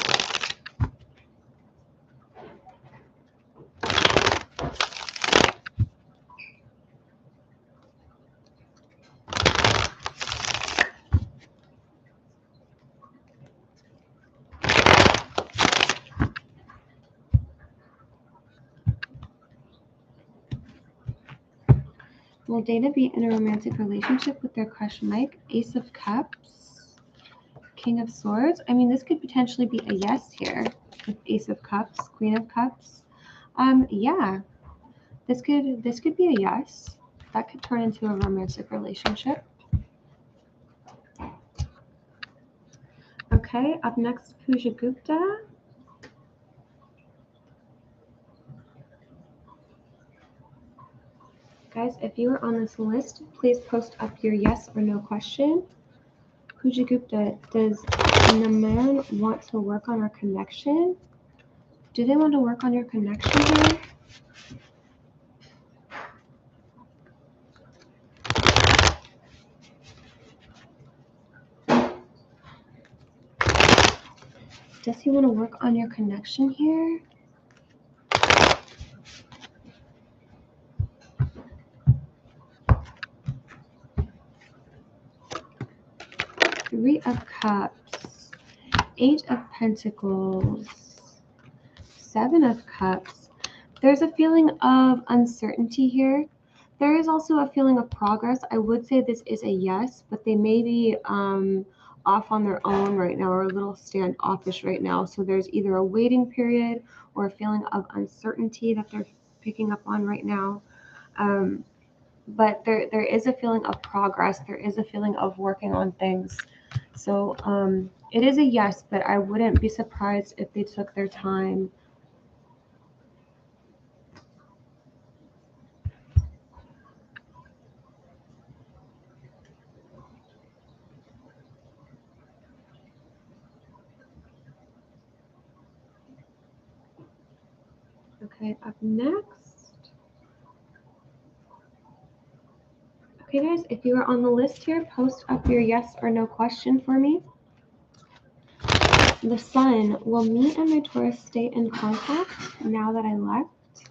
[SPEAKER 1] Will Dana be in a romantic relationship with their crush, Mike? Ace of Cups, King of Swords. I mean, this could potentially be a yes here with Ace of Cups, Queen of Cups. Yeah, this could be a yes. That could turn into a romantic relationship. Okay, up next, Puja Gupta. Guys, if you are on this list, please post up your yes or no question. Puja Gupta, does the man want to work on our connection? Do they want to work on your connection here? Does he want to work on your connection here? Three of Cups, Eight of Pentacles, Seven of Cups. There's a feeling of uncertainty here. There is also a feeling of progress. I would say this is a yes, but they may be off on their own right now or a little standoffish right now. So there's either a waiting period or a feeling of uncertainty that they're picking up on right now. But there is a feeling of progress. There is a feeling of working on things. So it is a yes, but I wouldn't be surprised if they took their time. Okay, up next. Okay, guys, if you are on the list here, post up your yes or no question for me. The Sun, will me and my Taurus stay in contact now that I left?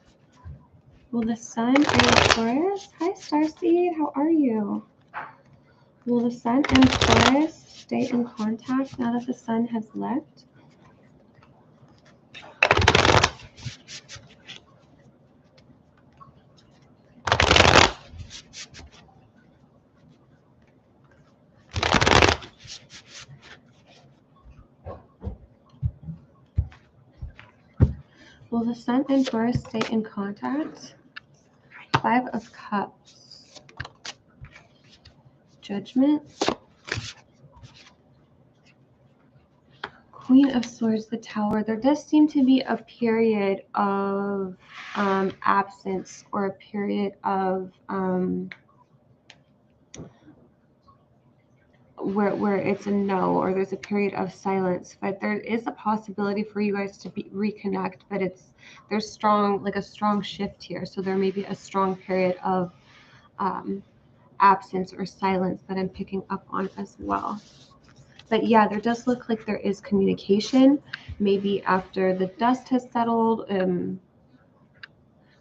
[SPEAKER 1] Will the Sun and Taurus? Hi, Starseed, how are you? Will the Sun and Taurus stay in contact now that the Sun has left? Will the Sun and Taurus stay in contact? Five of Cups. Judgment. Queen of Swords, the Tower. There does seem to be a period of absence or a period of where it's a no, or there's a period of silence. But there is a possibility for you guys to reconnect, but there's a strong shift here. So there may be a strong period of absence or silence that I'm picking up on as well. But yeah, there does look like there is communication, maybe after the dust has settled,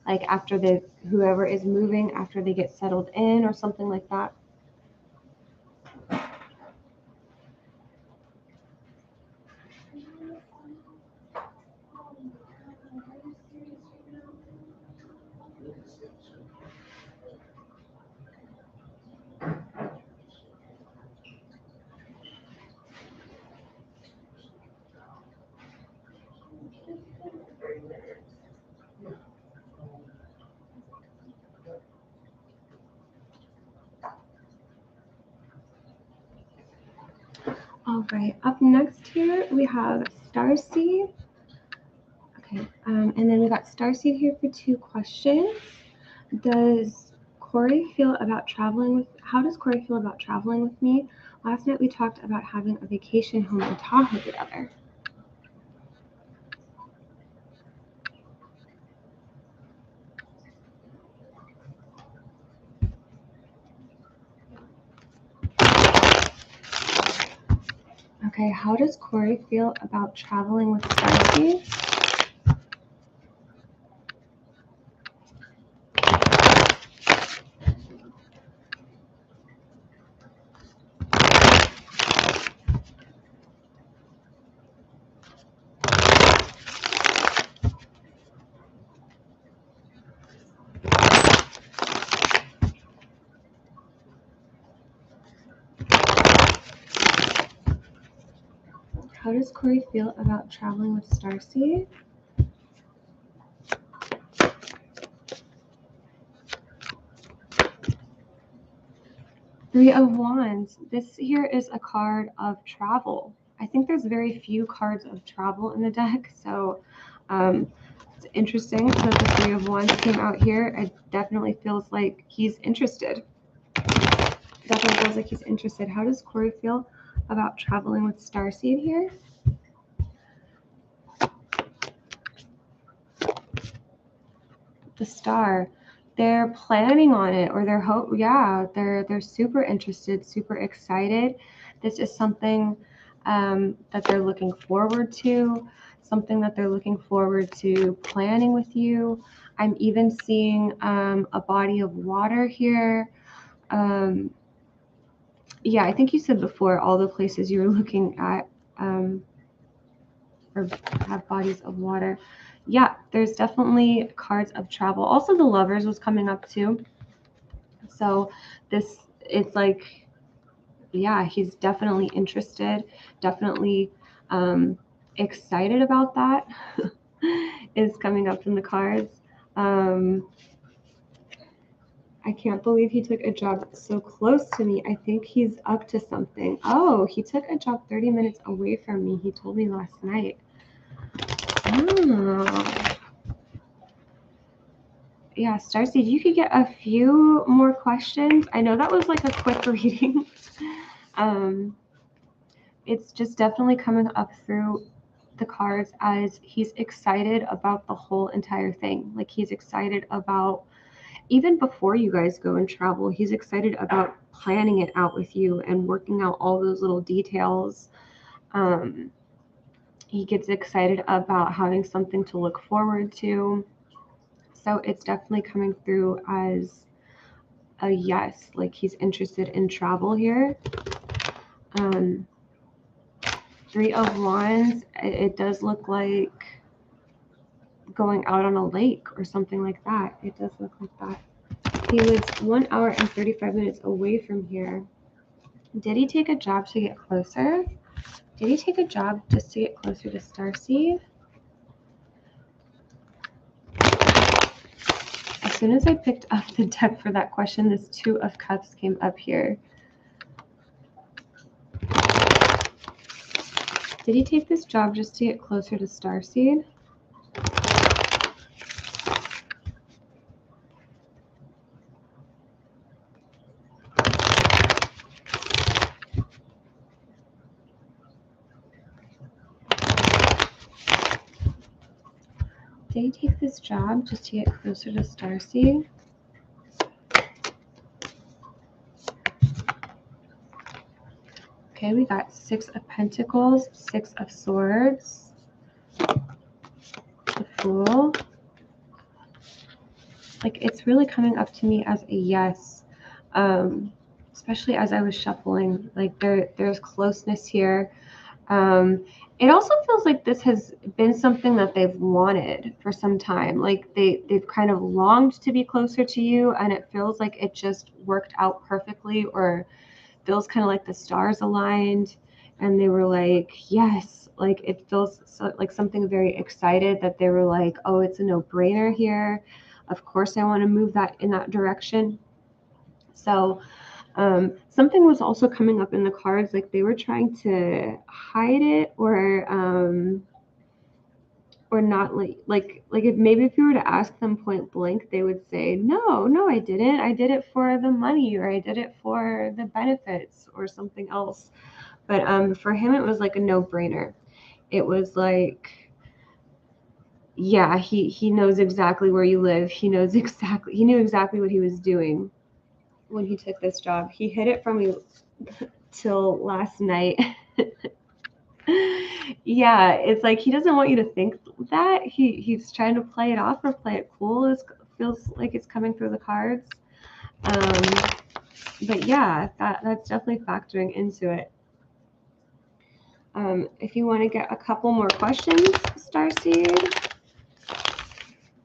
[SPEAKER 1] like after whoever is moving, after they get settled in or something like that. All right, up next here we have Starseed. Okay, and then we got Starseed here for 2 questions. Does Corey feel about traveling with, how does Corey feel about traveling with me? Last night we talked about having a vacation home in Tahoe together. Okay, how does Corey feel about traveling with Starseed? How does Corey feel about traveling with Starseed? Three of Wands. This here is a card of travel. I think there's very few cards of travel in the deck, so it's interesting that the Three of Wands came out here. It definitely feels like he's interested. Definitely feels like he's interested. How does Corey feel about traveling with Starseed here? The Star. They're planning on it, or they're super interested, super excited. This is something that they're looking forward to, something that they're looking forward to planning with you. I'm even seeing a body of water here. Yeah, I think you said before all the places you were looking at or have bodies of water. Yeah, there's definitely cards of travel. Also, the Lovers was coming up too. So this, it's like, yeah, he's definitely interested, definitely excited about that is coming up in the cards. I can't believe he took a job so close to me. I think he's up to something. Oh, he took a job 30 minutes away from me. He told me last night. Oh. Yeah, Starseed, you could get a few more questions. I know that was like a quick reading. It's just definitely coming up through the cards as he's excited about the whole entire thing. Like he's excited about, even before you guys go and travel, he's excited about planning it out with you and working out all those little details. He gets excited about having something to look forward to. So it's definitely coming through as a yes, like he's interested in travel here. Three of Wands, it does look like going out on a lake or something like that. It does look like that. He was 1 hour and 35 minutes away from here. Did he take a job to get closer? Did he take a job just to get closer to Starseed? As soon as I picked up the deck for that question, this Two of Cups came up here. Did he take this job just to get closer to Starseed? Did he take this job just to get closer to Starseed? Okay, we got Six of Pentacles, Six of Swords, the Fool. Like, it's really coming up to me as a yes, especially as I was shuffling. Like, there's closeness here. It also feels like this has been something that they've wanted for some time. Like, they've kind of longed to be closer to you, and it feels like it just worked out perfectly, or feels kind of like the stars aligned and they were like, yes. Like, it feels so, like something very excited that they were like, oh, it's a no-brainer here. Of course I want to move that in that direction. So Something was also coming up in the cards, like they were trying to hide it or not, like if maybe if you were to ask them point blank, they would say, no, I didn't. I did it for the money, or I did it for the benefits or something else. But for him, it was like a no-brainer. It was like, yeah, he knows exactly where you live. He knew exactly what he was doing when he took this job. He hid it from me till last night. Yeah, it's like he doesn't want you to think that. He's trying to play it off or play it cool. It feels like it's coming through the cards. But yeah, that's definitely factoring into it. If you want to get a couple more questions, Starseed,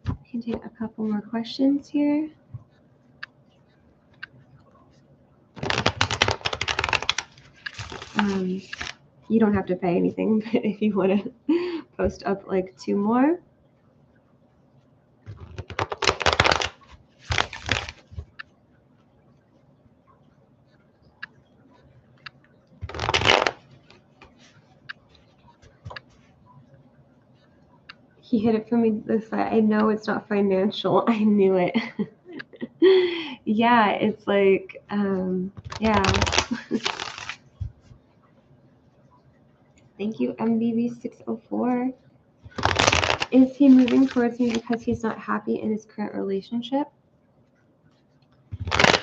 [SPEAKER 1] you can take a couple more questions here. You don't have to pay anything, but if you want to post up like 2 more. He hid it from me this way. I know it's not financial. I knew it. Yeah, it's like, yeah. Thank you, MBB604. Is he moving towards me because he's not happy in his current relationship?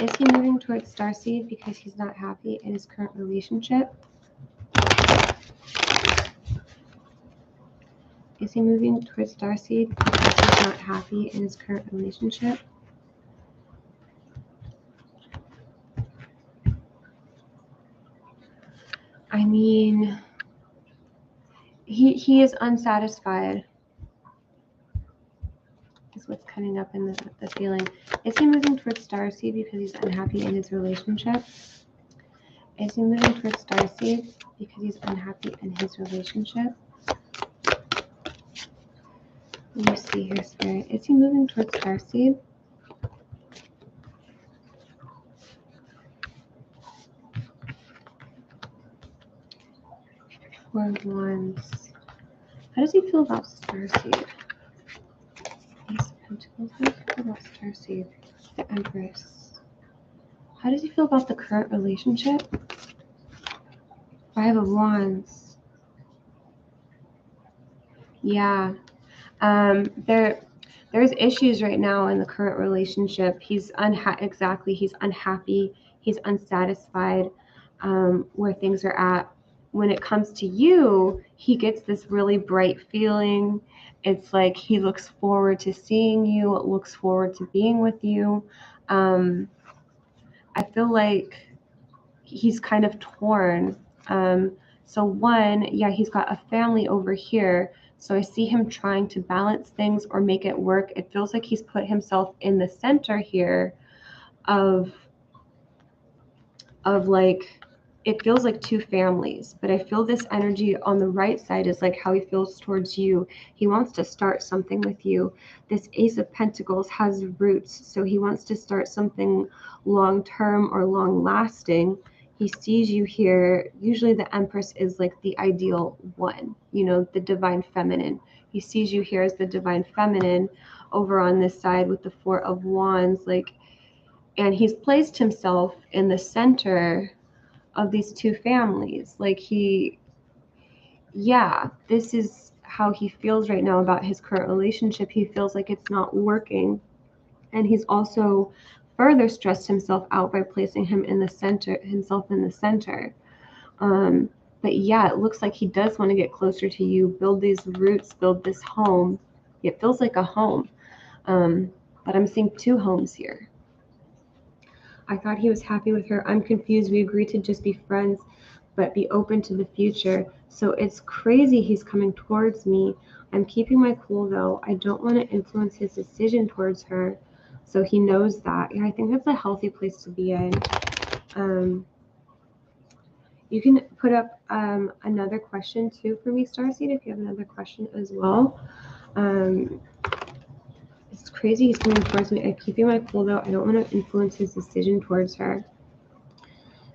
[SPEAKER 1] Is he moving towards Starseed because he's not happy in his current relationship? Is he moving towards Starseed because he's not happy in his current relationship? I mean, he is unsatisfied, is what's coming up in the feeling. Is he moving towards Starseed because he's unhappy in his relationship? Is he moving towards Starseed because he's unhappy in his relationship? Let me see here, Spirit. Is he moving towards Starseed? Four of Wands. How does he feel about Starseed? Ace of Pentacles. How does he feel about Starseed? The Empress. How does he feel about the current relationship? Five of Wands. Yeah. There's issues right now in the current relationship. He's He's unhappy. He's unsatisfied where things are at. When it comes to you, he gets this really bright feeling. It's like he looks forward to seeing you, looks forward to being with you. I feel like he's kind of torn. So one, yeah, he's got a family over here. So I see him trying to balance things or make it work. It feels like he's put himself in the center here of like, it feels like 2 families, but I feel this energy on the right side is like how he feels towards you. He wants to start something with you. This Ace of Pentacles has roots, so he wants to start something long-term or long-lasting. He sees you here. Usually the Empress is like the ideal one, you know, the divine feminine. He sees you here as the divine feminine over on this side with the Four of Wands, like, and he's placed himself in the center of these 2 families. Like this is how he feels right now about his current relationship. He feels like it's not working. And he's also further stressed himself out by placing himself in the center. But yeah, it looks like he does want to get closer to you, build these roots, build this home. It feels like a home. But I'm seeing 2 homes here. I thought he was happy with her. I'm confused. We agreed to just be friends, but be open to the future. So it's crazy he's coming towards me. I'm keeping my cool though. I don't want to influence his decision towards her. So he knows that. Yeah, I think that's a healthy place to be in. You can put up another question too for me, Starseed, if you have another question as well. It's crazy he's coming towards me. I'm keeping my cool though. I don't want to influence his decision towards her.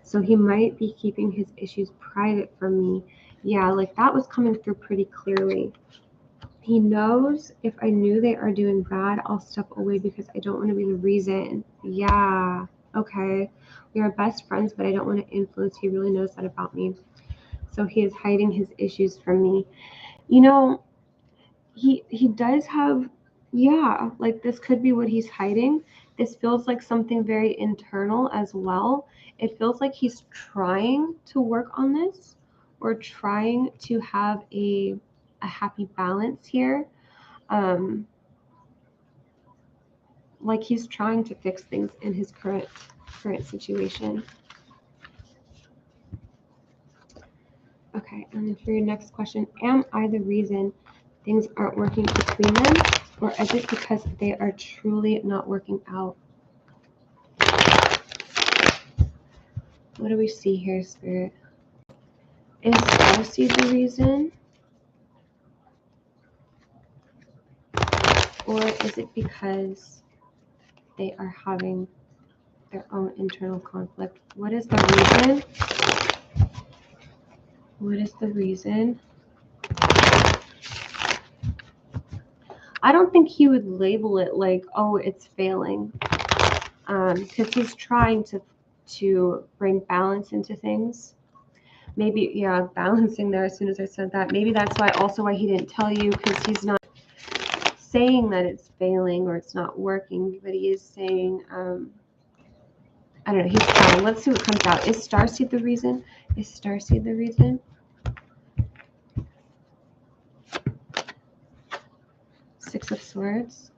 [SPEAKER 1] So he might be keeping his issues private from me. Yeah, like that was coming through pretty clearly. He knows if I knew they are doing bad, I'll step away because I don't want to be the reason. Yeah, okay. We are best friends, but I don't want to influence. He really knows that about me. So he is hiding his issues from me. You know, he does have, yeah, like this could be what he's hiding. This feels like something very internal as well. It feels like he's trying to work on this or trying to have a happy balance here. Like he's trying to fix things in his current situation. Okay, and then for your next question, am I the reason things aren't working between them, or is it because they are truly not working out? What do we see here, Spirit? Is Starseed the reason? Or is it because they are having their own internal conflict? What is the reason? What is the reason? I don't think he would label it like, oh, it's failing. Because he's trying to bring balance into things. Maybe, yeah, balancing there as soon as I said that. Maybe that's why he didn't tell you, because he's not saying that it's failing or it's not working, but he is saying, I don't know, he's trying. Let's see what comes out. Is Starseed the reason? Is Starseed the reason? Six of Swords.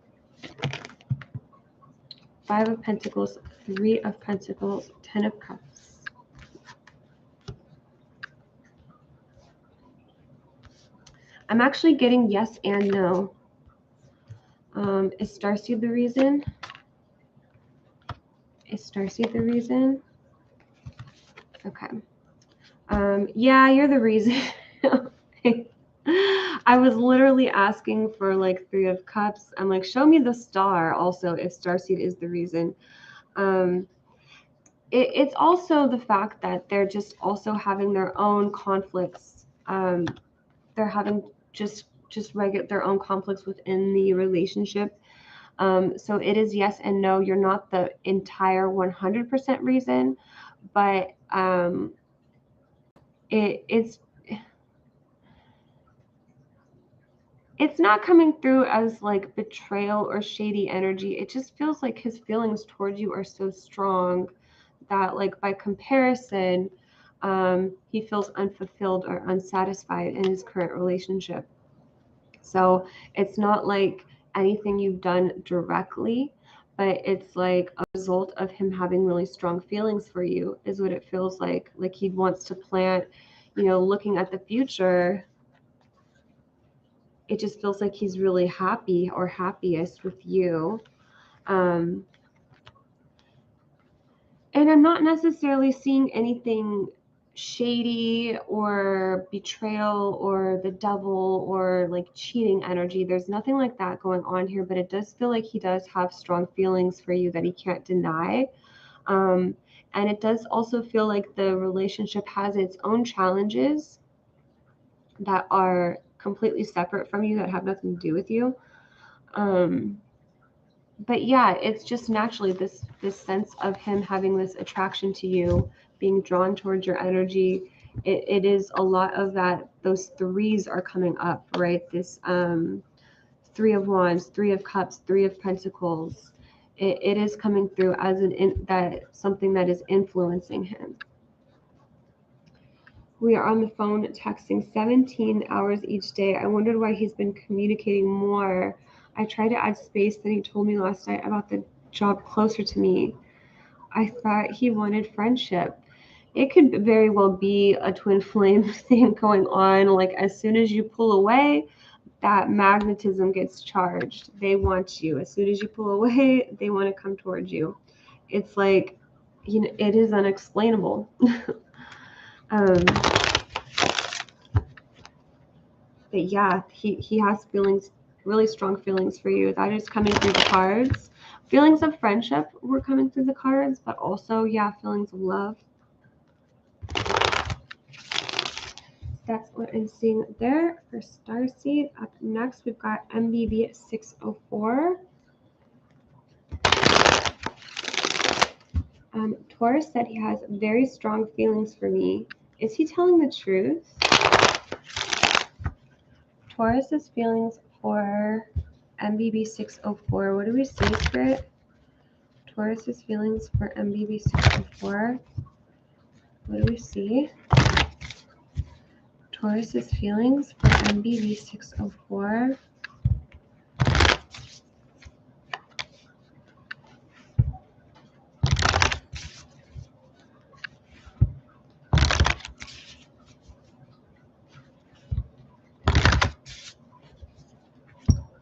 [SPEAKER 1] Five of Pentacles. Three of Pentacles. 10 of Cups. I'm actually getting yes and no. Is Starseed the reason? Is Starseed the reason? Okay. Yeah, you're the reason. I was literally asking for like 3 of Cups. I'm like, show me the star also if Starseed is the reason. It's also the fact that they're just also having their own conflicts. They're having just their own conflicts within the relationship. So it is yes and no. You're not the entire 100% reason, but it's not coming through as like betrayal or shady energy. It just feels like his feelings towards you are so strong that, like, by comparison, he feels unfulfilled or unsatisfied in his current relationship. So it's not like anything you've done directly, but it's like a result of him having really strong feelings for you is what it feels like. Like he wants to plant, looking at the future. It just feels like he's really happy or happiest with you. And I'm not necessarily seeing anything shady or betrayal or the devil or like cheating energy. There's nothing like that going on here, but it does feel like he does have strong feelings for you that he can't deny. And it does also feel like the relationship has its own challenges that are completely separate from you, that have nothing to do with you. But yeah, it's just naturally this sense of him having this attraction to you, being drawn towards your energy. It is a lot of that. Those threes are coming up, right? This 3 of Wands, 3 of Cups, 3 of Pentacles. It is coming through as something that is influencing him. We are on the phone texting 17 hours each day. I wondered why he's been communicating more. I tried to add space, then he told me last night about the job closer to me. I thought he wanted friendship. It could very well be a twin flame thing going on. Like as soon as you pull away, that magnetism gets charged. They want you. As soon as you pull away, they want to come towards you. It's like, it is unexplainable. But yeah, he has feelings, really strong feelings for you. That is coming through the cards. Feelings of friendship were coming through the cards, but also, yeah, feelings of love. That's what I'm seeing there for Starseed. Up next, we've got MBB 604. Taurus said he has very strong feelings for me. Is he telling the truth? Taurus's feelings for MBB 604. What do we see, Spirit? Taurus's feelings for MBB 604. What do we see? Taurus's feelings for MBB 604.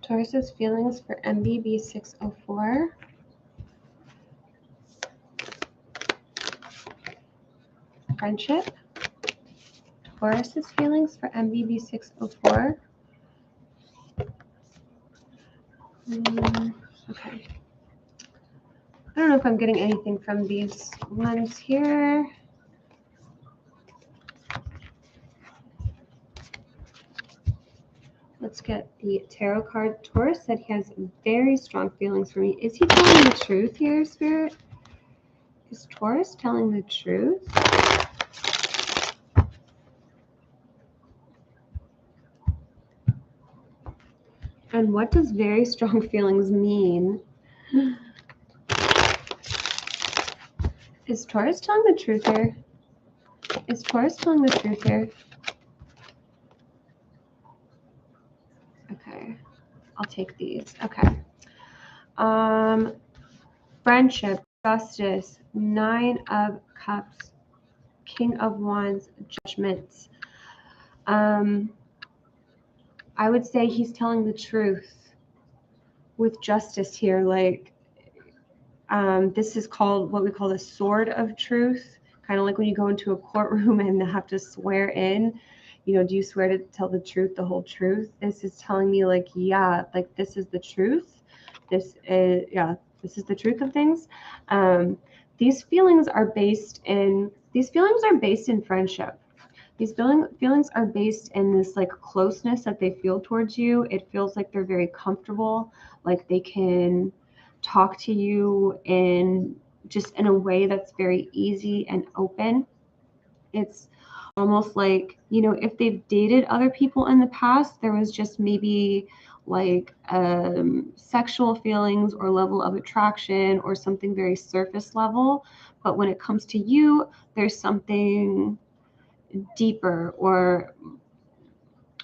[SPEAKER 1] Taurus's feelings for MBB 604. Friendship. Taurus's feelings for MBB 604. Okay. I don't know if I'm getting anything from these ones here. Let's get the tarot card. Taurus said he has very strong feelings for me. Is he telling the truth here, Spirit? Is Taurus telling the truth? And what does very strong feelings mean? Is Taurus telling the truth here? Is Taurus telling the truth here? Okay, I'll take these. Okay. Friendship, justice, 9 of Cups, King of Wands, Judgments. I would say he's telling the truth with justice here. Like, this is called what we call the sword of truth. Kind of like when you go into a courtroom and have to swear in, you know, do you swear to tell the truth, the whole truth? This is telling me like, yeah, like this is the truth. This is, yeah, this is the truth of things. These feelings are based in friendship. These feelings are based in this like closeness that they feel towards you. It feels like they're very comfortable, like they can talk to you in a way that's very easy and open. It's almost like, you know, if they've dated other people in the past, there was just maybe like sexual feelings or level of attraction or something very surface level. But when it comes to you, there's something deeper or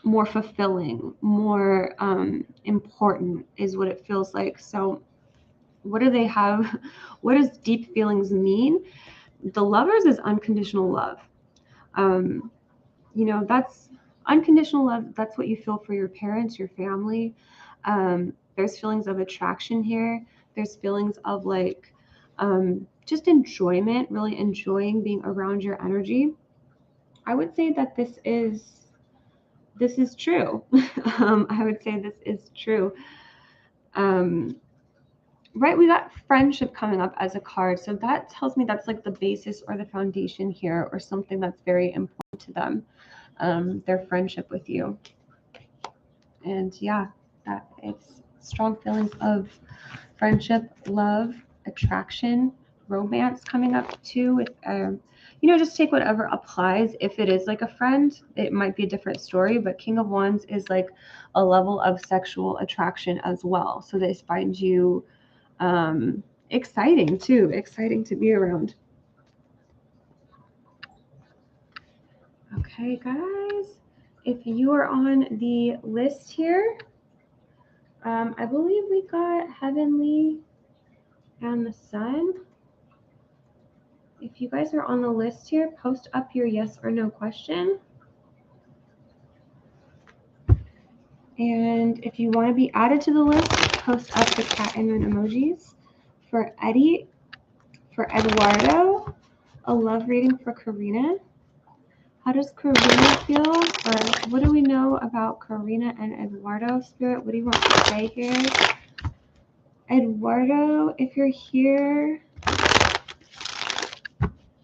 [SPEAKER 1] more fulfilling, more important is what it feels like. So what do they have? What does deep feelings mean? The Lovers is unconditional love. You know, that's unconditional love. That's what you feel for your parents, your family. There's feelings of attraction here. There's feelings of like just enjoyment, really enjoying being around your energy. I would say that this is true. I would say this is true. Right, we got friendship coming up as a card. So that tells me that's like the basis or the foundation here, or something that's very important to them, their friendship with you. And yeah, that it's strong feelings of friendship, love, attraction, romance coming up too with you know, just take whatever applies. If it is like a friend, it might be a different story, but King of Wands is like a level of sexual attraction as well. So this finds you exciting too, exciting to be around. Okay, guys, if you are on the list here, I believe we got Heavenly and the Sun. If you guys are on the list here, post up your yes or no question. And if you want to be added to the list, post up the cat and moon emojis. For Eddie, for Eduardo, a love reading for Karina. How does Karina feel? Or what do we know about Karina and Eduardo, Spirit? What do you want to say here? Eduardo, if you're here,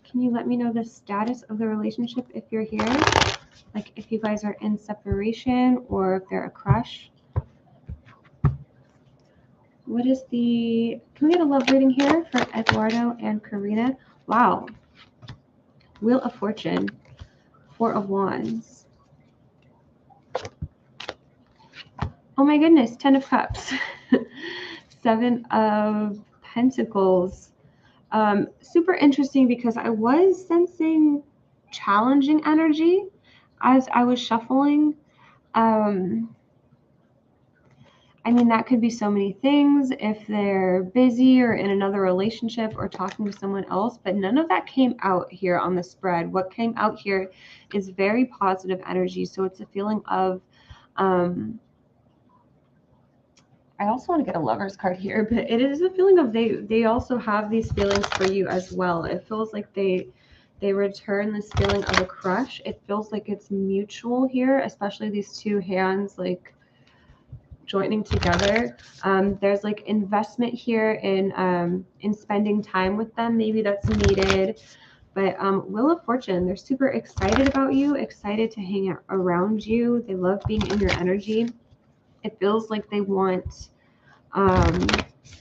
[SPEAKER 1] can you let me know the status of the relationship if you're here? like if you guys are in separation or if they're a crush. What is the, can we get a love reading here for Eduardo and Karina? Wow. Wheel of Fortune, Four of Wands. Oh my goodness, Ten of Cups. Seven of Pentacles. Super interesting because I was sensing challenging energy as I was shuffling. I mean, that could be so many things if they're busy or in another relationship or talking to someone else, but none of that came out here on the spread. What came out here is very positive energy. So it's a feeling of, I also want to get a lover's card here, but it is a feeling of they also have these feelings for you as well. It feels like they return this feeling of a crush. It feels like it's mutual here, especially these two hands like joining together. There's like investment here in spending time with them. Maybe that's needed. But Wheel of Fortune, they're super excited about you, excited to hang out around you. They love being in your energy. It feels like they want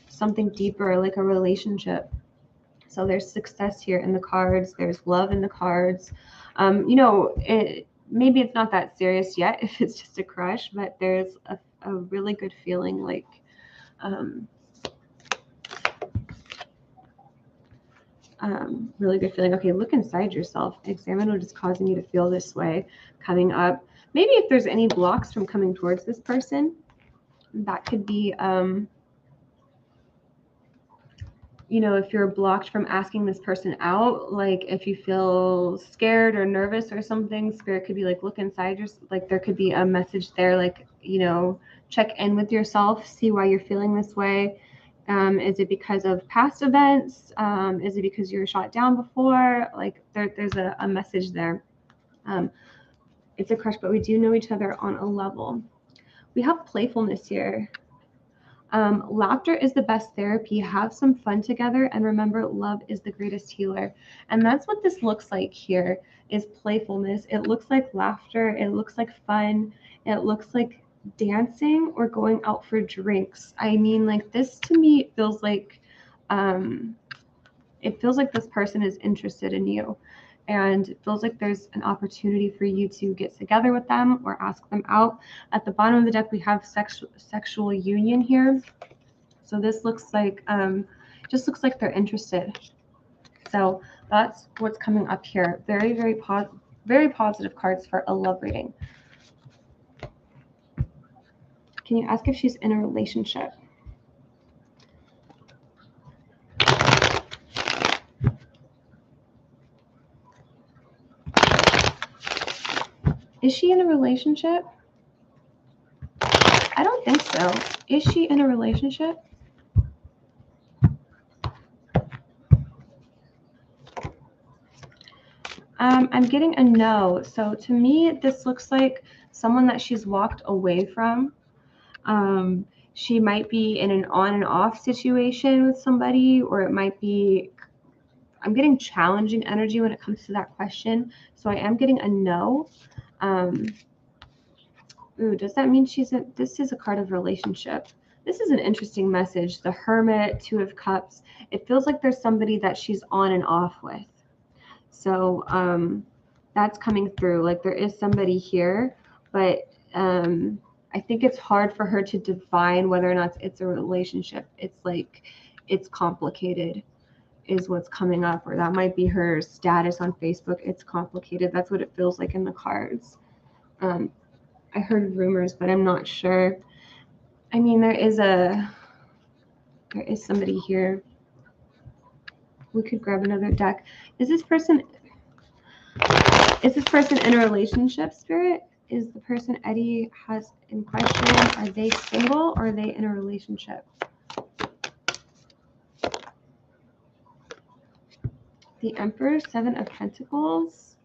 [SPEAKER 1] something deeper, like a relationship. So there's success here in the cards. There's love in the cards. You know, maybe it's not that serious yet if it's just a crush, but there's a really good feeling, like really good feeling. Okay, look inside yourself. Examine what is causing you to feel this way coming up. Maybe if there's any blocks from coming towards this person, that could be you know, if you're blocked from asking this person out, like if you feel scared or nervous or something, Spirit could be like, look inside your, like there could be a message there, like, you know, check in with yourself, see why you're feeling this way. Is it because of past events? Is it because you were shot down before? Like there's a message there. It's a crush, but we do know each other on a level. We have playfulness here. Laughter is the best therapy. Have some fun together, and remember, love is the greatest healer. And that's what this looks like here, is playfulness. It looks like laughter. It looks like fun. It looks like dancing or going out for drinks. I mean, like this to me feels like this person is interested in you. And it feels like there's an opportunity for you to get together with them or ask them out. At the bottom of the deck, we have sexual union here. So this looks like, just looks like they're interested. So that's what's coming up here. Very, very positive cards for a love reading. Can you ask if she's in a relationship? Is she in a relationship? I don't think so. Is she in a relationship? I'm getting a no. So to me, this looks like someone that she's walked away from. She might be in an on and off situation with somebody, or it might be, I'm getting challenging energy when it comes to that question. So I am getting a no. Ooh, does that mean this is a card of relationship? This is an interesting message. The Hermit, Two of Cups. It feels like there's somebody that she's on and off with. So that's coming through. Like there is somebody here, but I think it's hard for her to define whether or not it's a relationship. It's like, it's complicated is what's coming up, or that might be her status on Facebook. It's complicated. That's what it feels like in the cards. I heard rumors, but I'm not sure. I mean, there is somebody here. We could grab another deck. Is this person in a relationship, Spirit? Is the person Eddie has in question, are they single or are they in a relationship? The Emperor, Seven of Pentacles.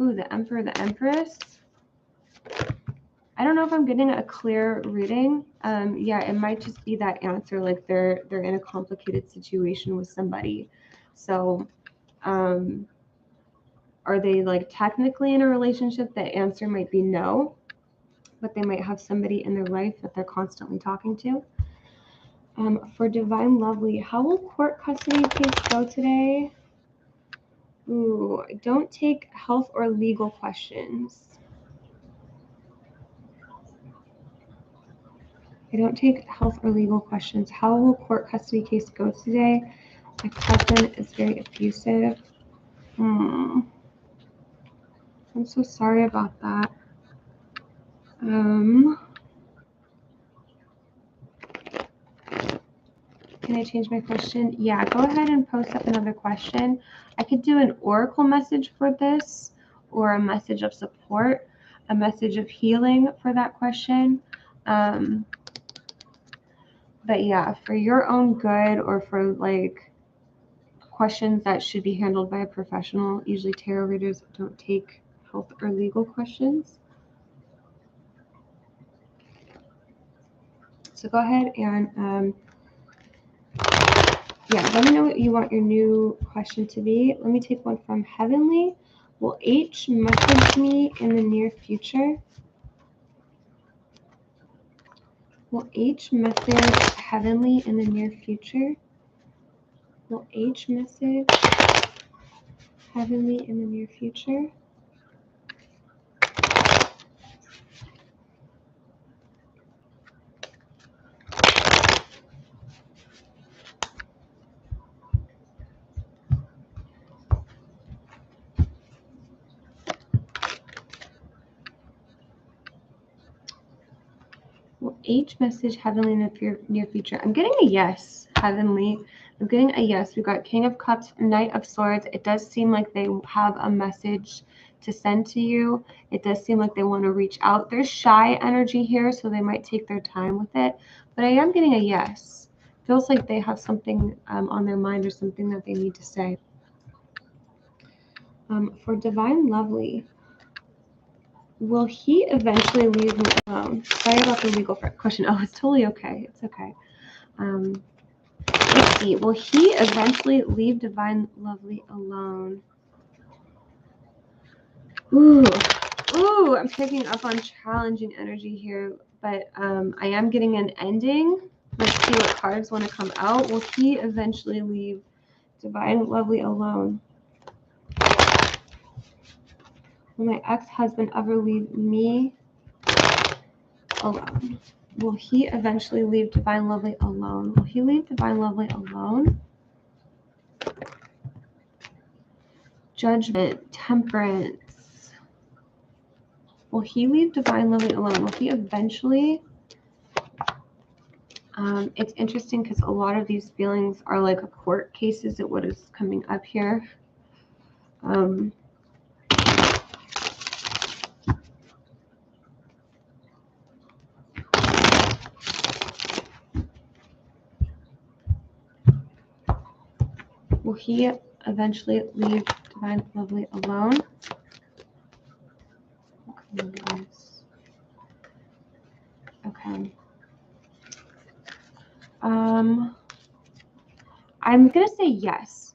[SPEAKER 1] Ooh, the Emperor, the Empress. I don't know if I'm getting a clear reading. Yeah, it might just be that answer, like they're in a complicated situation with somebody. So Are they like technically in a relationship? The answer might be no, but they might have somebody in their life that they're constantly talking to. For Divine Lovely, how will court custody case go today? Ooh, don't take health or legal questions. I don't take health or legal questions. How will court custody case go today? My cousin is very abusive. I'm so sorry about that. Can I change my question? Yeah, go ahead and post up another question. I could do an oracle message for this, or a message of support, a message of healing for that question. But yeah, for your own good, or for like questions that should be handled by a professional, usually tarot readers don't take health or legal questions. So go ahead and yeah, let me know what you want your new question to be. Let me take one from Heavenly. Will H message me in the near future? Will H message Heavenly in the near future? Will H message Heavenly in the near future? Will H message Heavenly in the near future? I'm getting a yes, Heavenly. I'm getting a yes. We've got King of Cups, Knight of Swords. It does seem like they have a message to send to you. It does seem like they want to reach out. There's shy energy here, so they might take their time with it. But I am getting a yes. Feels like they have something on their mind, or something that they need to say. For Divine Lovely, will he eventually leave me alone? Sorry about the legal question. Oh, it's totally okay. It's okay. Let's see. Will he eventually leave Divine Lovely alone? Ooh, I'm picking up on challenging energy here, but I am getting an ending. Let's see what cards want to come out. Will he eventually leave Divine Lovely alone? Will my ex-husband ever leave me alone? Will he eventually leave Divine Lovely alone? Will he leave Divine Lovely alone? Judgment, Temperance. Will he leave Divine Lovely alone? Will he eventually? It's interesting because a lot of these feelings are like court cases at what is coming up here. Will he eventually leave Divine Lovely alone? Okay. I'm gonna say yes.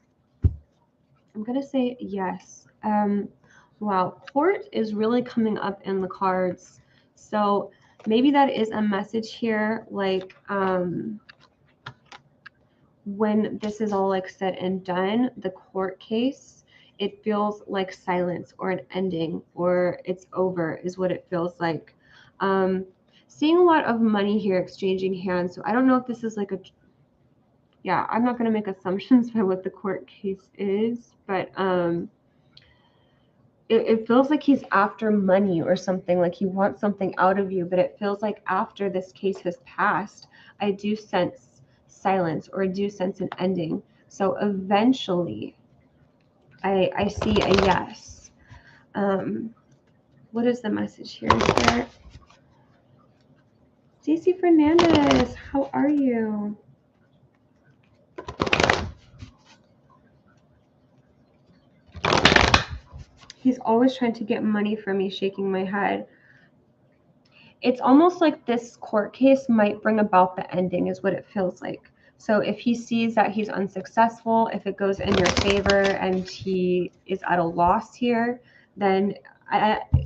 [SPEAKER 1] Wow, court is really coming up in the cards. So maybe that is a message here, like when this is all like said and done, the court case, it feels like silence or an ending, or it's over is what it feels like. Seeing a lot of money here exchanging hands. So I don't know if this is like a, yeah, I'm not going to make assumptions by what the court case is, but it feels like he's after money or something, like he wants something out of you, but it feels like after this case has passed, I do sense silence, or I do sense an ending. So eventually I see a yes. What is the message here? Stacey Fernandez, how are you? He's always trying to get money from me, shaking my head. It's almost like this court case might bring about the ending, is what it feels like. So if he sees that he's unsuccessful, if it goes in your favor and he is at a loss here, then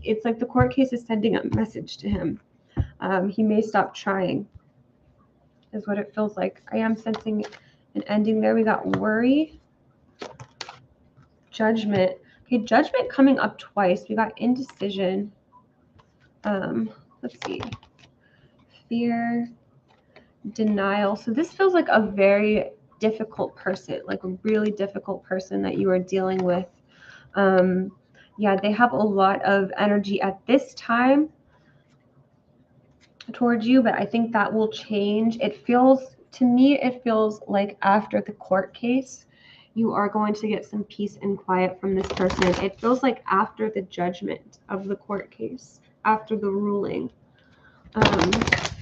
[SPEAKER 1] it's like the court case is sending a message to him. He may stop trying, is what it feels like. I am sensing an ending there. We got worry, judgment. Okay, judgment coming up twice. We got indecision. Let's see. Fear, denial. So this feels like a very difficult person, like a really difficult person that you are dealing with. Yeah, they have a lot of energy at this time towards you, but I think that will change. It feels, to me, it feels like after the court case, you are going to get some peace and quiet from this person. It feels like after the judgment of the court case, after the ruling.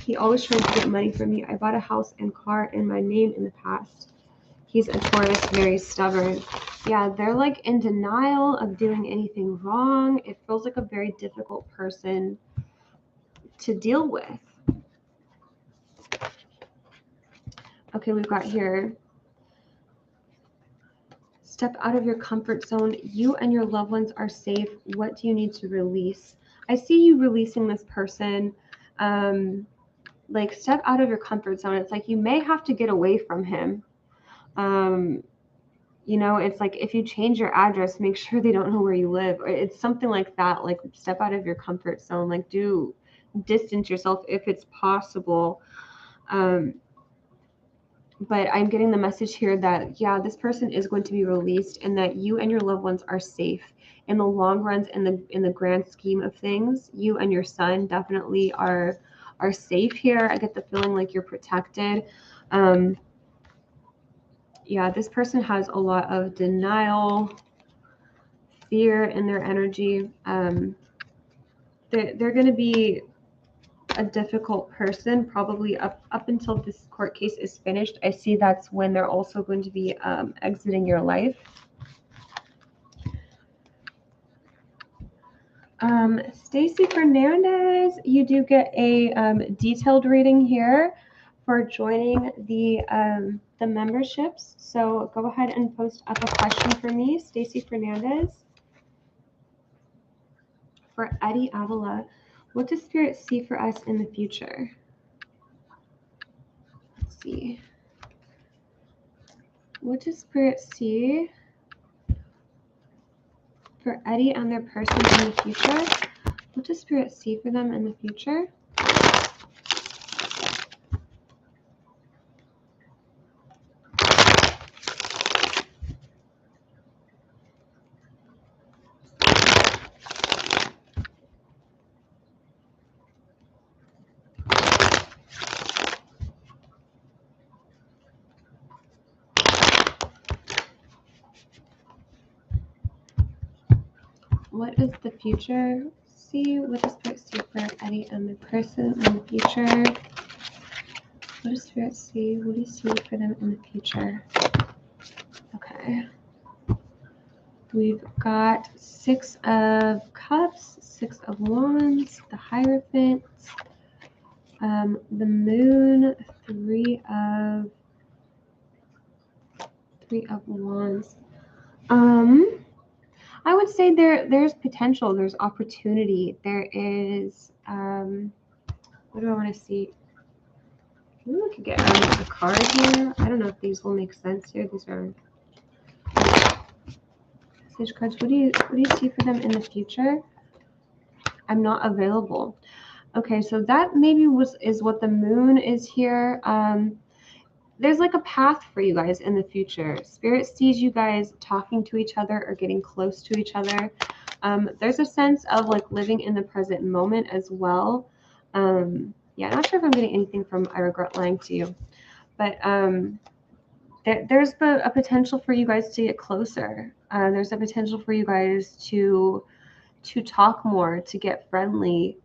[SPEAKER 1] He always tries to get money from me. I bought a house and car in my name in the past. He's a Taurus, very stubborn. Yeah, they're like in denial of doing anything wrong. It feels like a very difficult person to deal with. Okay, we've got here. Step out of your comfort zone. You and your loved ones are safe. What do you need to release? I see you releasing this person. Like step out of your comfort zone. It's like you may have to get away from him. You know, it's like if you change your address, make sure they don't know where you live. Or it's something like that. Like step out of your comfort zone. Like do distance yourself if it's possible. But I'm getting the message here that, yeah, this person is going to be released and that you and your loved ones are safe. In the long runs, in the grand scheme of things, you and your son definitely are safe here. I get the feeling like you're protected. Yeah, this person has a lot of denial, fear in their energy. They're going to be a difficult person probably up until this court case is finished. I see that's when they're also going to be exiting your life. Stacy Fernandez, you do get a detailed reading here for joining the memberships. So go ahead and post up a question for me, Stacy Fernandez. For Eddie Avila, what does Spirit see for us in the future? Let's see. What does Spirit see for Eddie and their person in the future? What does Spirit see for them in the future? What does the future see? What does Spirit see for Eddie and the person in the future? What does Spirit see? What do you see for them in the future? Okay. We've got 6 of Cups, 6 of Wands, the Hierophant, the Moon, 3 of Wands. I would say there's potential, there's opportunity, there is, what do I want to see? Maybe we could get a card here. I don't know if these will make sense here. These are message cards. What do you see for them in the future? I'm not available. Okay, so that maybe is what the Moon is here. There's like a path for you guys in the future. Spirit sees you guys talking to each other or getting close to each other. There's a sense of like living in the present moment as well. Yeah, not sure if I'm getting anything from I regret lying to you, but there's a potential for you guys to get closer. There's a potential for you guys to talk more, to get friendly.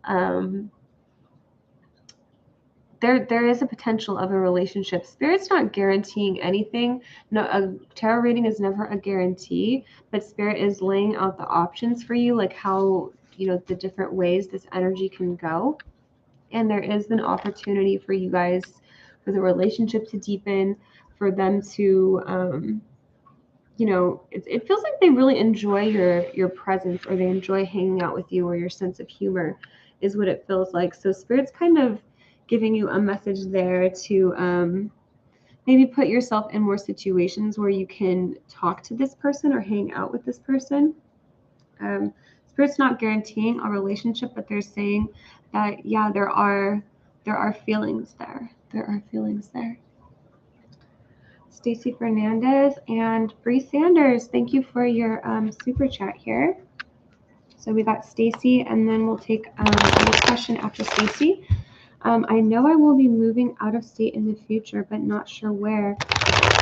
[SPEAKER 1] There is a potential of a relationship. Spirit's not guaranteeing anything. No, a tarot reading is never a guarantee, but Spirit is laying out the options for you, like how, you know, the different ways this energy can go. And there is an opportunity for you guys for the relationship to deepen, for them to, you know, it feels like they really enjoy your presence, or they enjoy hanging out with you, or your sense of humor is what it feels like. So Spirit's kind of giving you a message there to maybe put yourself in more situations where you can talk to this person or hang out with this person. Spirit's not guaranteeing a relationship, but they're saying that, yeah, there are feelings there. There are feelings there. Stacy Fernandez and Bree Saunders, thank you for your super chat here. So we got Stacy, and then we'll take a question after Stacy. I know I will be moving out of state in the future, but not sure where.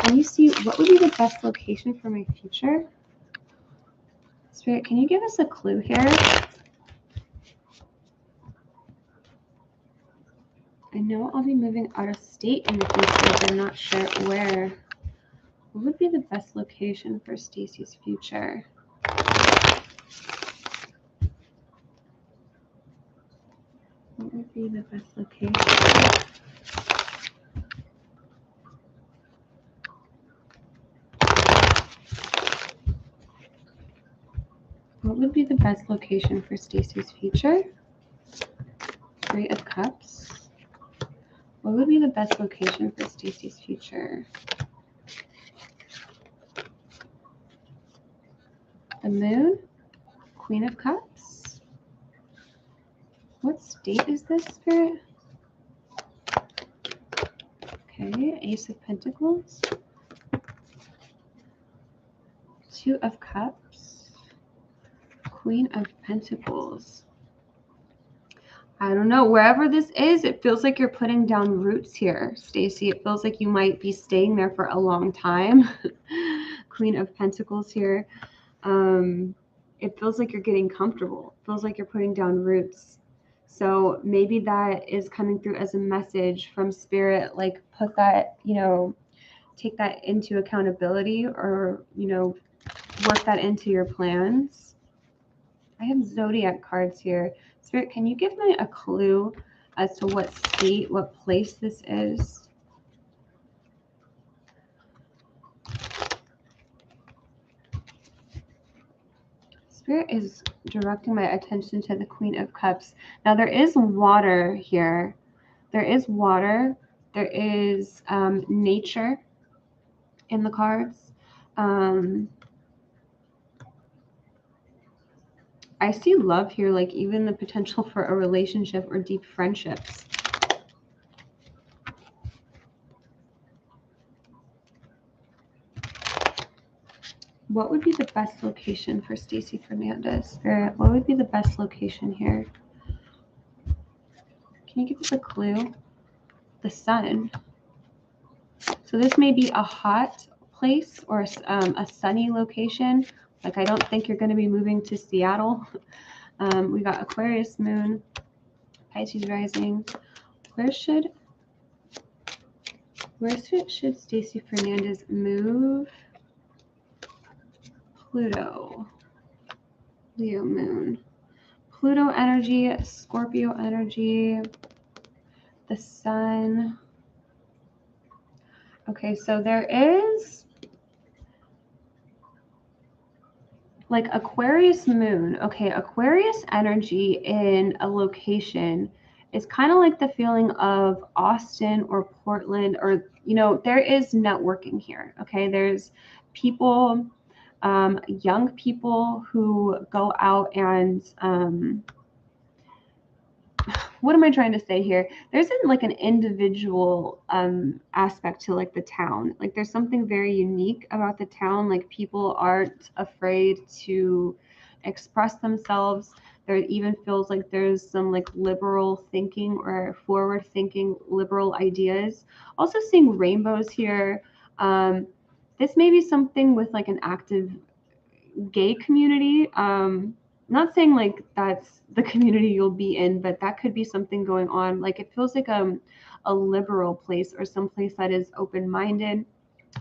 [SPEAKER 1] Can you see what would be the best location for my future? Spirit, can you give us a clue here? I know I'll be moving out of state in the future, but not sure where. What would be the best location for Stacy's future? What would be the best location? What would be the best location for Stacy's future? Three of Cups. What would be the best location for Stacy's future? The Moon, Queen of Cups. What state is this, Spirit? Okay, Ace of Pentacles. Two of Cups. Queen of Pentacles. I don't know. Wherever this is, it feels like you're putting down roots here, Stacy. It feels like you might be staying there for a long time. Queen of Pentacles here. It feels like you're getting comfortable. It feels like you're putting down roots. So maybe that is coming through as a message from Spirit, like put that, you know, take that into accountability, or, you know, work that into your plans. I have Zodiac cards here. Spirit, can you give me a clue as to what state, what place this is? Spirit is directing my attention to the Queen of Cups. Now, there is water here. There is water. There is nature in the cards. I see love here, like even the potential for a relationship or deep friendships. What would be the best location for Stacy Fernandez? Spirit, what would be the best location here? Can you give us a clue? The Sun. So this may be a hot place or a sunny location. Like, I don't think you're going to be moving to Seattle. We got Aquarius Moon, Pisces Rising. Where should Stacy Fernandez move? Pluto, Leo Moon, Pluto energy, Scorpio energy, the Sun. Okay, so there is like Aquarius Moon. Okay, Aquarius energy in a location is kind of like the feeling of Austin or Portland, or, you know, there is networking here. Okay, there's people, young people who go out and what am I trying to say here? There isn't like an individual aspect to like the town. Like, there's something very unique about the town. Like, people aren't afraid to express themselves. There even feels like there's some like liberal thinking or forward thinking liberal ideas. Also seeing rainbows here. This may be something with like an active gay community. Not saying like that's the community you'll be in, but that could be something going on. Like, it feels like a liberal place, or some place that is open-minded.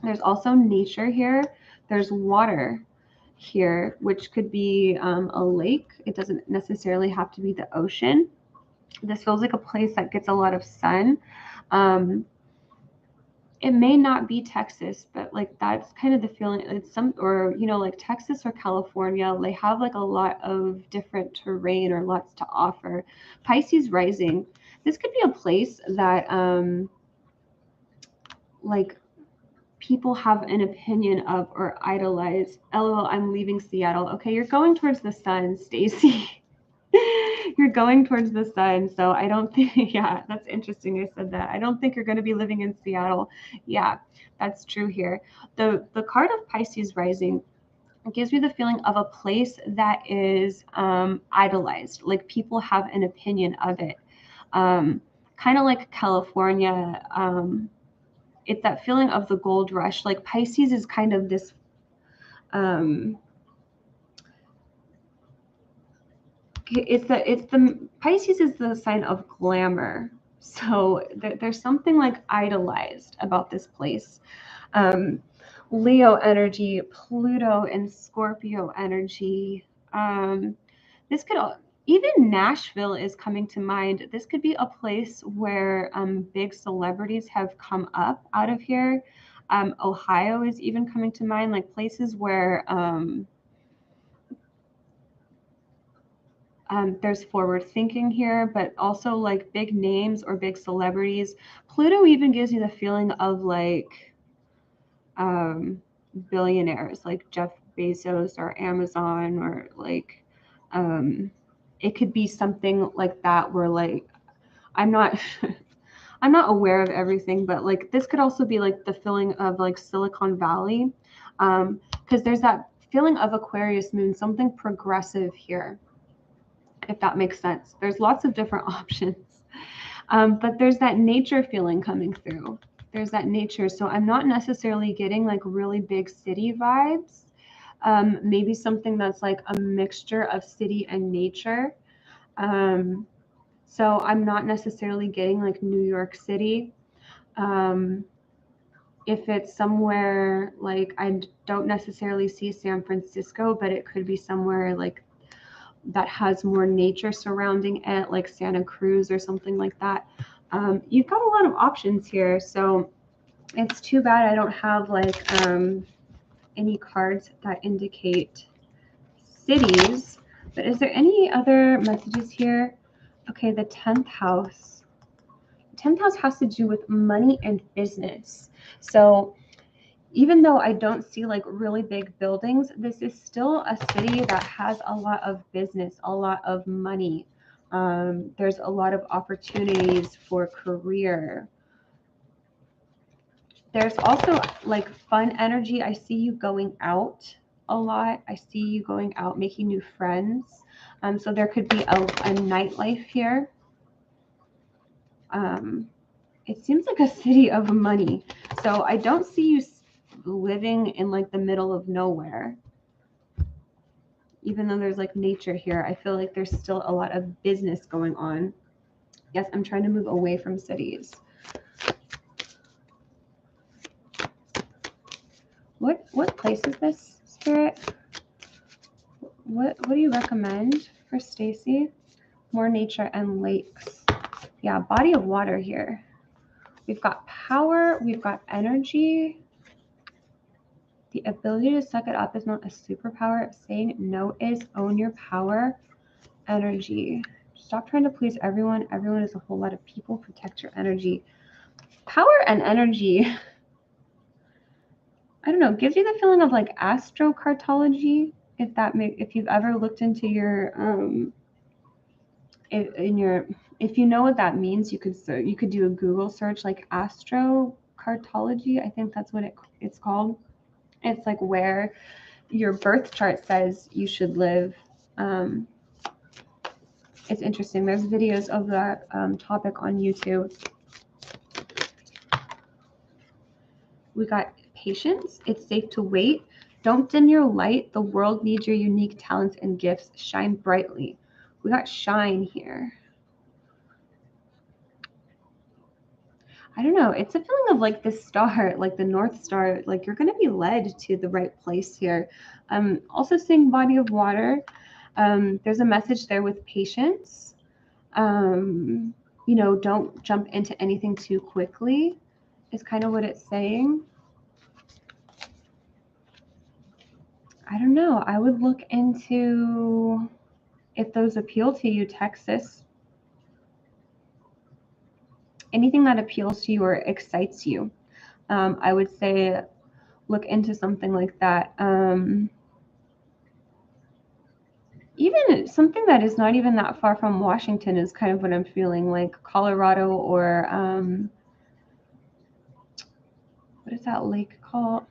[SPEAKER 1] There's also nature here. There's water here, which could be a lake. It doesn't necessarily have to be the ocean. This feels like a place that gets a lot of sun. it may not be Texas, but like that's kind of the feeling. It's or you know, like Texas or California, they have like a lot of different terrain or lots to offer. Pisces rising, this could be a place that like people have an opinion of or idolize. LOL, I'm leaving Seattle. Okay, you're going towards the sun, Stacy. You're going towards the sun. So I don't think, yeah, that's interesting. I said that. I don't think you're going to be living in Seattle. Yeah, that's true here. The card of Pisces rising gives me the feeling of a place that is idolized, like people have an opinion of it. Kind of like California. It's that feeling of the gold rush. Like Pisces is kind of this it's the Pisces is the sign of glamour. So there's something like idolized about this place. Leo energy, Pluto and Scorpio energy. This could even Nashville is coming to mind. This could be a place where big celebrities have come up out of here. Ohio is even coming to mind, like places where there's forward thinking here, but also like big names or big celebrities. Pluto even gives you the feeling of like billionaires like Jeff Bezos or Amazon, or like it could be something like that where like I'm not I'm not aware of everything, but like this could also be like the feeling of like Silicon Valley, because there's that feeling of Aquarius moon, something progressive here, if that makes sense. There's lots of different options, but there's that nature feeling coming through. There's that nature. So I'm not necessarily getting like really big city vibes. Maybe something that's like a mixture of city and nature. So I'm not necessarily getting like New York City. If it's somewhere like, I don't necessarily see San Francisco, but it could be somewhere like that has more nature surrounding it, like Santa Cruz or something like that. You've got a lot of options here. So it's too bad I don't have like any cards that indicate cities. But is there any other messages here? Okay, the 10th house. The 10th house has to do with money and business. So even though I don't see like really big buildings, this is still a city that has a lot of business, a lot of money. There's a lot of opportunities for career. There's also like fun energy. I see you going out a lot. I see you going out, making new friends. So there could be a nightlife here. It seems like a city of money. So I don't see you living in like the middle of nowhere. Even though there's like nature here, I feel like there's still a lot of business going on. Yes, I'm trying to move away from cities. What place is this, Spirit? What do you recommend for Stacy? More nature and lakes. Yeah, body of water here. We've got power, we've got energy. The ability to suck it up is not a superpower. Saying no is. Own your power. Energy. Stop trying to please everyone. Everyone is a whole lot of people. Protect your energy. Power and energy. I don't know. Gives you the feeling of like astrocartology. If you've ever looked into your if you know what that means, you could do a Google search like astrocartology. I think that's what it's called. It's like where your birth chart says you should live. It's interesting. There's videos of that topic on YouTube. We got patience. It's safe to wait. Don't dim your light. The world needs your unique talents and gifts. Shine brightly. We got shine here. I don't know. It's a feeling of like the star, like the North Star, like you're going to be led to the right place here. Also seeing body of water. There's a message there with patience. You know, don't jump into anything too quickly. is kind of what it's saying. I don't know. I would look into if those appeal to you, Texas. Anything that appeals to you or excites you. I would say look into something like that. Even something that is not even that far from Washington is kind of what I'm feeling, like Colorado or what is that lake called?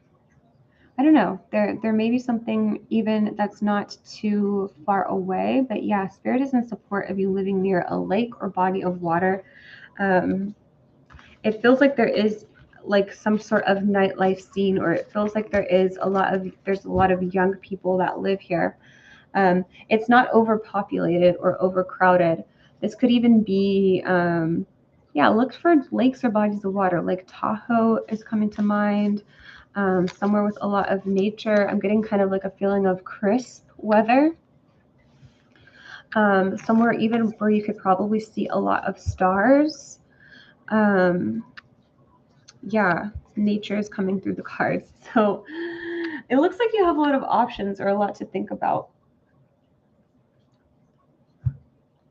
[SPEAKER 1] I don't know. There may be something even that's not too far away, but yeah, Spirit is in support of you living near a lake or body of water. It feels like there is like some sort of nightlife scene, or it feels like there's a lot of young people that live here. It's not overpopulated or overcrowded. This could even be, look for lakes or bodies of water. Like Tahoe is coming to mind. Somewhere with a lot of nature. I'm getting kind of like a feeling of crisp weather. Somewhere even where you could probably see a lot of stars. Yeah, nature is coming through the cards. So it looks like you have a lot of options or a lot to think about.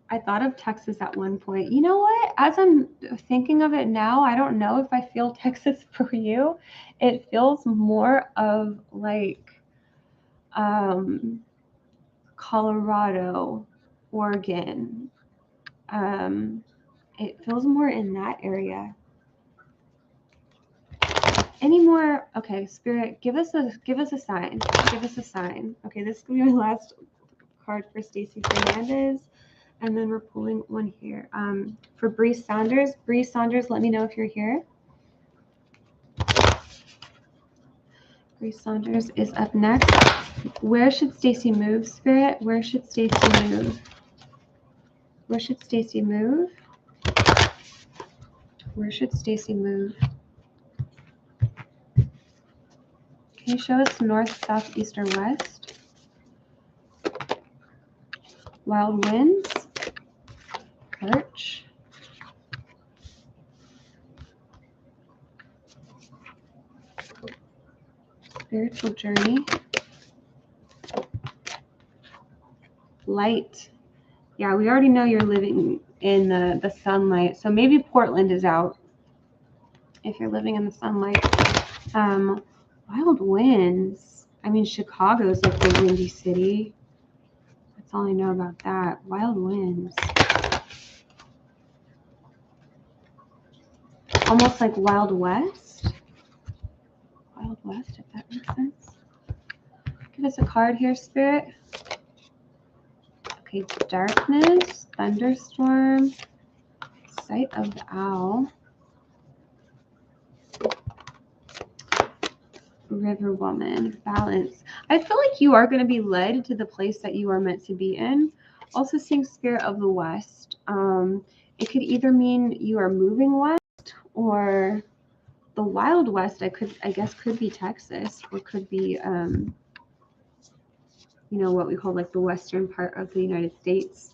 [SPEAKER 1] I thought of Texas at one point. You know what? As I'm thinking of it now, I don't know if I feel Texas for you. It feels more of like Colorado, Oregon. It feels more in that area. Any more? Okay, Spirit, give us a sign. Give us a sign. Okay, this is gonna be my last card for Stacey Fernandez. And then we're pulling one here. For Bree Saunders. Bree Saunders, let me know if you're here. Bree Saunders is up next. Where should Stacey move, Spirit? Where should Stacey move? Where should Stacey move? Where should Stacey move? Can you show us north, south, east, or west? Wild winds. Perch. Spiritual journey. Light. Yeah, we already know you're living in the sunlight. So maybe Portland is out if you're living in the sunlight. Wild winds. I mean, Chicago's like the windy city. That's all I know about that. Wild winds. Almost like Wild West. Wild West, if that makes sense. Give us a card here, Spirit. Okay, darkness, thunderstorm, sight of the owl, river woman, balance. I feel like you are going to be led to the place that you are meant to be in. Also seeing Spirit of the West. It could either mean you are moving west, or the Wild West. I guess could be Texas, or could be what we call like the western part of the United States.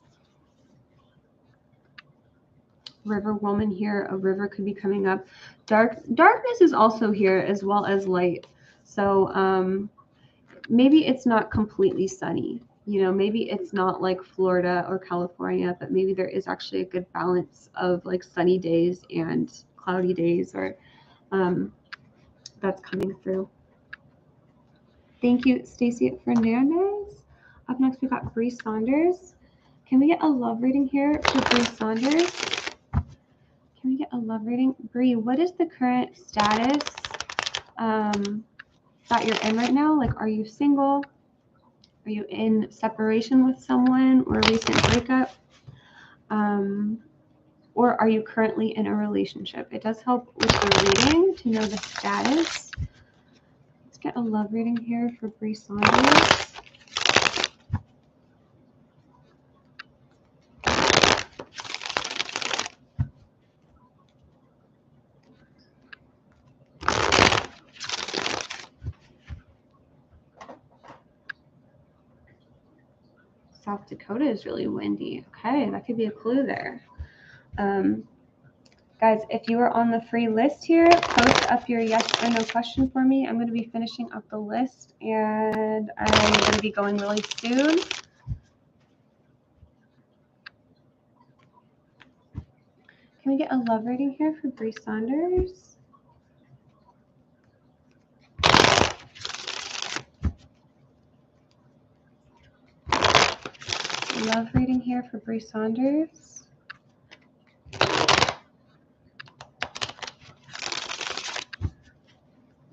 [SPEAKER 1] River woman here. A river could be coming up. Darkness is also here, as well as light. So maybe it's not completely sunny. Maybe it's not like Florida or California, but maybe there is actually a good balance of like sunny days and cloudy days, or that's coming through. Thank you, Stacey Fernandez. Up next, we got Bree Saunders. Can we get a love reading here for Bree Saunders? Can we get a love reading? Bree, what is the current status that you're in right now? Like, are you single? Are you in separation with someone, or a recent breakup? Or are you currently in a relationship? It does help with the reading to know the status. Let's get a love reading here for Bree Saunders. South Dakota is really windy. Okay, that could be a clue there. Guys, if you are on the free list here, post up your yes or no question for me. I'm going to be finishing up the list and I'm going to be going really soon. Can we get a love reading here for Bree Saunders? Love reading here for Bree Saunders.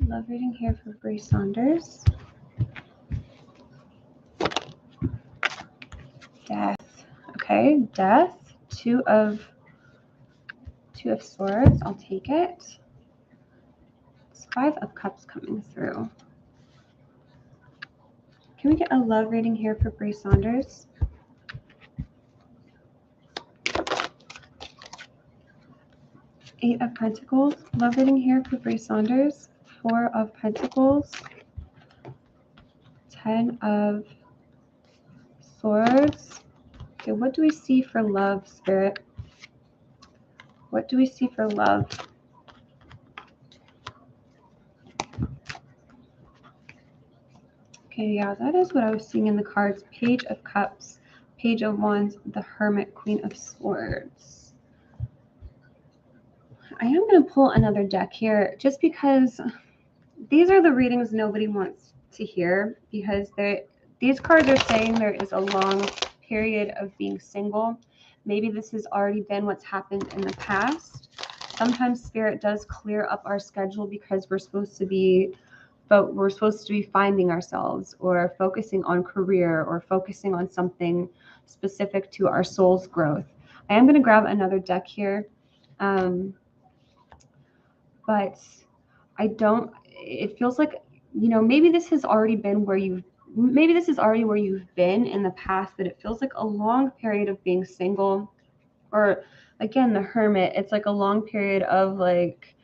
[SPEAKER 1] Love reading here for Bree Saunders. Death. Okay, death. Two of Swords. I'll take it. It's 5 of Cups coming through. Can we get a love reading here for Bree Saunders? Eight of Pentacles. Love reading here for Bree Saunders. 4 of Pentacles. 10 of Swords. Okay, what do we see for love, Spirit? What do we see for love? Okay, yeah, that is what I was seeing in the cards. Page of Cups, Page of Wands, the Hermit, Queen of Swords. I am going to pull another deck here just because these are the readings nobody wants to hear, because these cards are saying there is a long period of being single. Maybe this has already been what's happened in the past. Sometimes Spirit does clear up our schedule because we're supposed to be finding ourselves or focusing on career or focusing on something specific to our soul's growth. I am going to grab another deck here. But it feels like, maybe this has already been where you've been in the past, but it feels like a long period of being single. Or again, the Hermit, it's like a long period of like,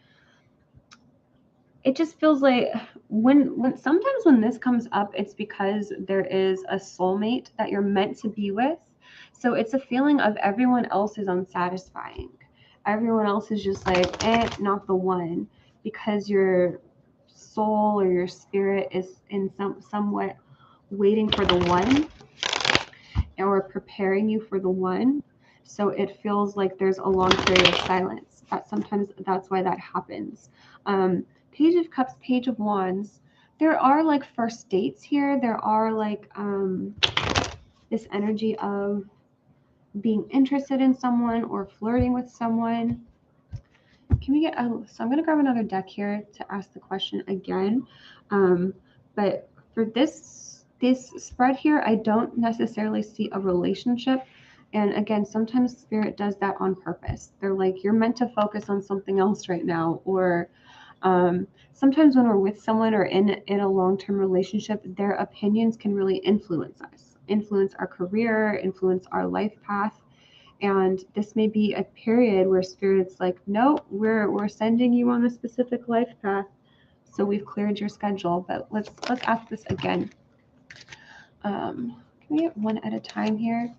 [SPEAKER 1] it just feels like sometimes when this comes up, it's because there is a soulmate that you're meant to be with. So it's a feeling of everyone else is unsatisfying. Everyone else is just like, not the one, because your soul or your spirit is in somewhat waiting for the one or preparing you for the one. So it feels like there's a long period of silence. Sometimes that's why that happens. Page of Cups, Page of Wands. There are like first dates here. There are like this energy of being interested in someone or flirting with someone. Can we get so I'm going to grab another deck here to ask the question again. But for this spread here, I don't necessarily see a relationship. And again, sometimes Spirit does that on purpose. They're like, you're meant to focus on something else right now. Or sometimes when we're with someone or in a long-term relationship, their opinions can really influence us, influence our career, influence our life path. And this may be a period where Spirit's like, no, we're sending you on a specific life path. So we've cleared your schedule. But let's ask this again. Can we get one at a time here?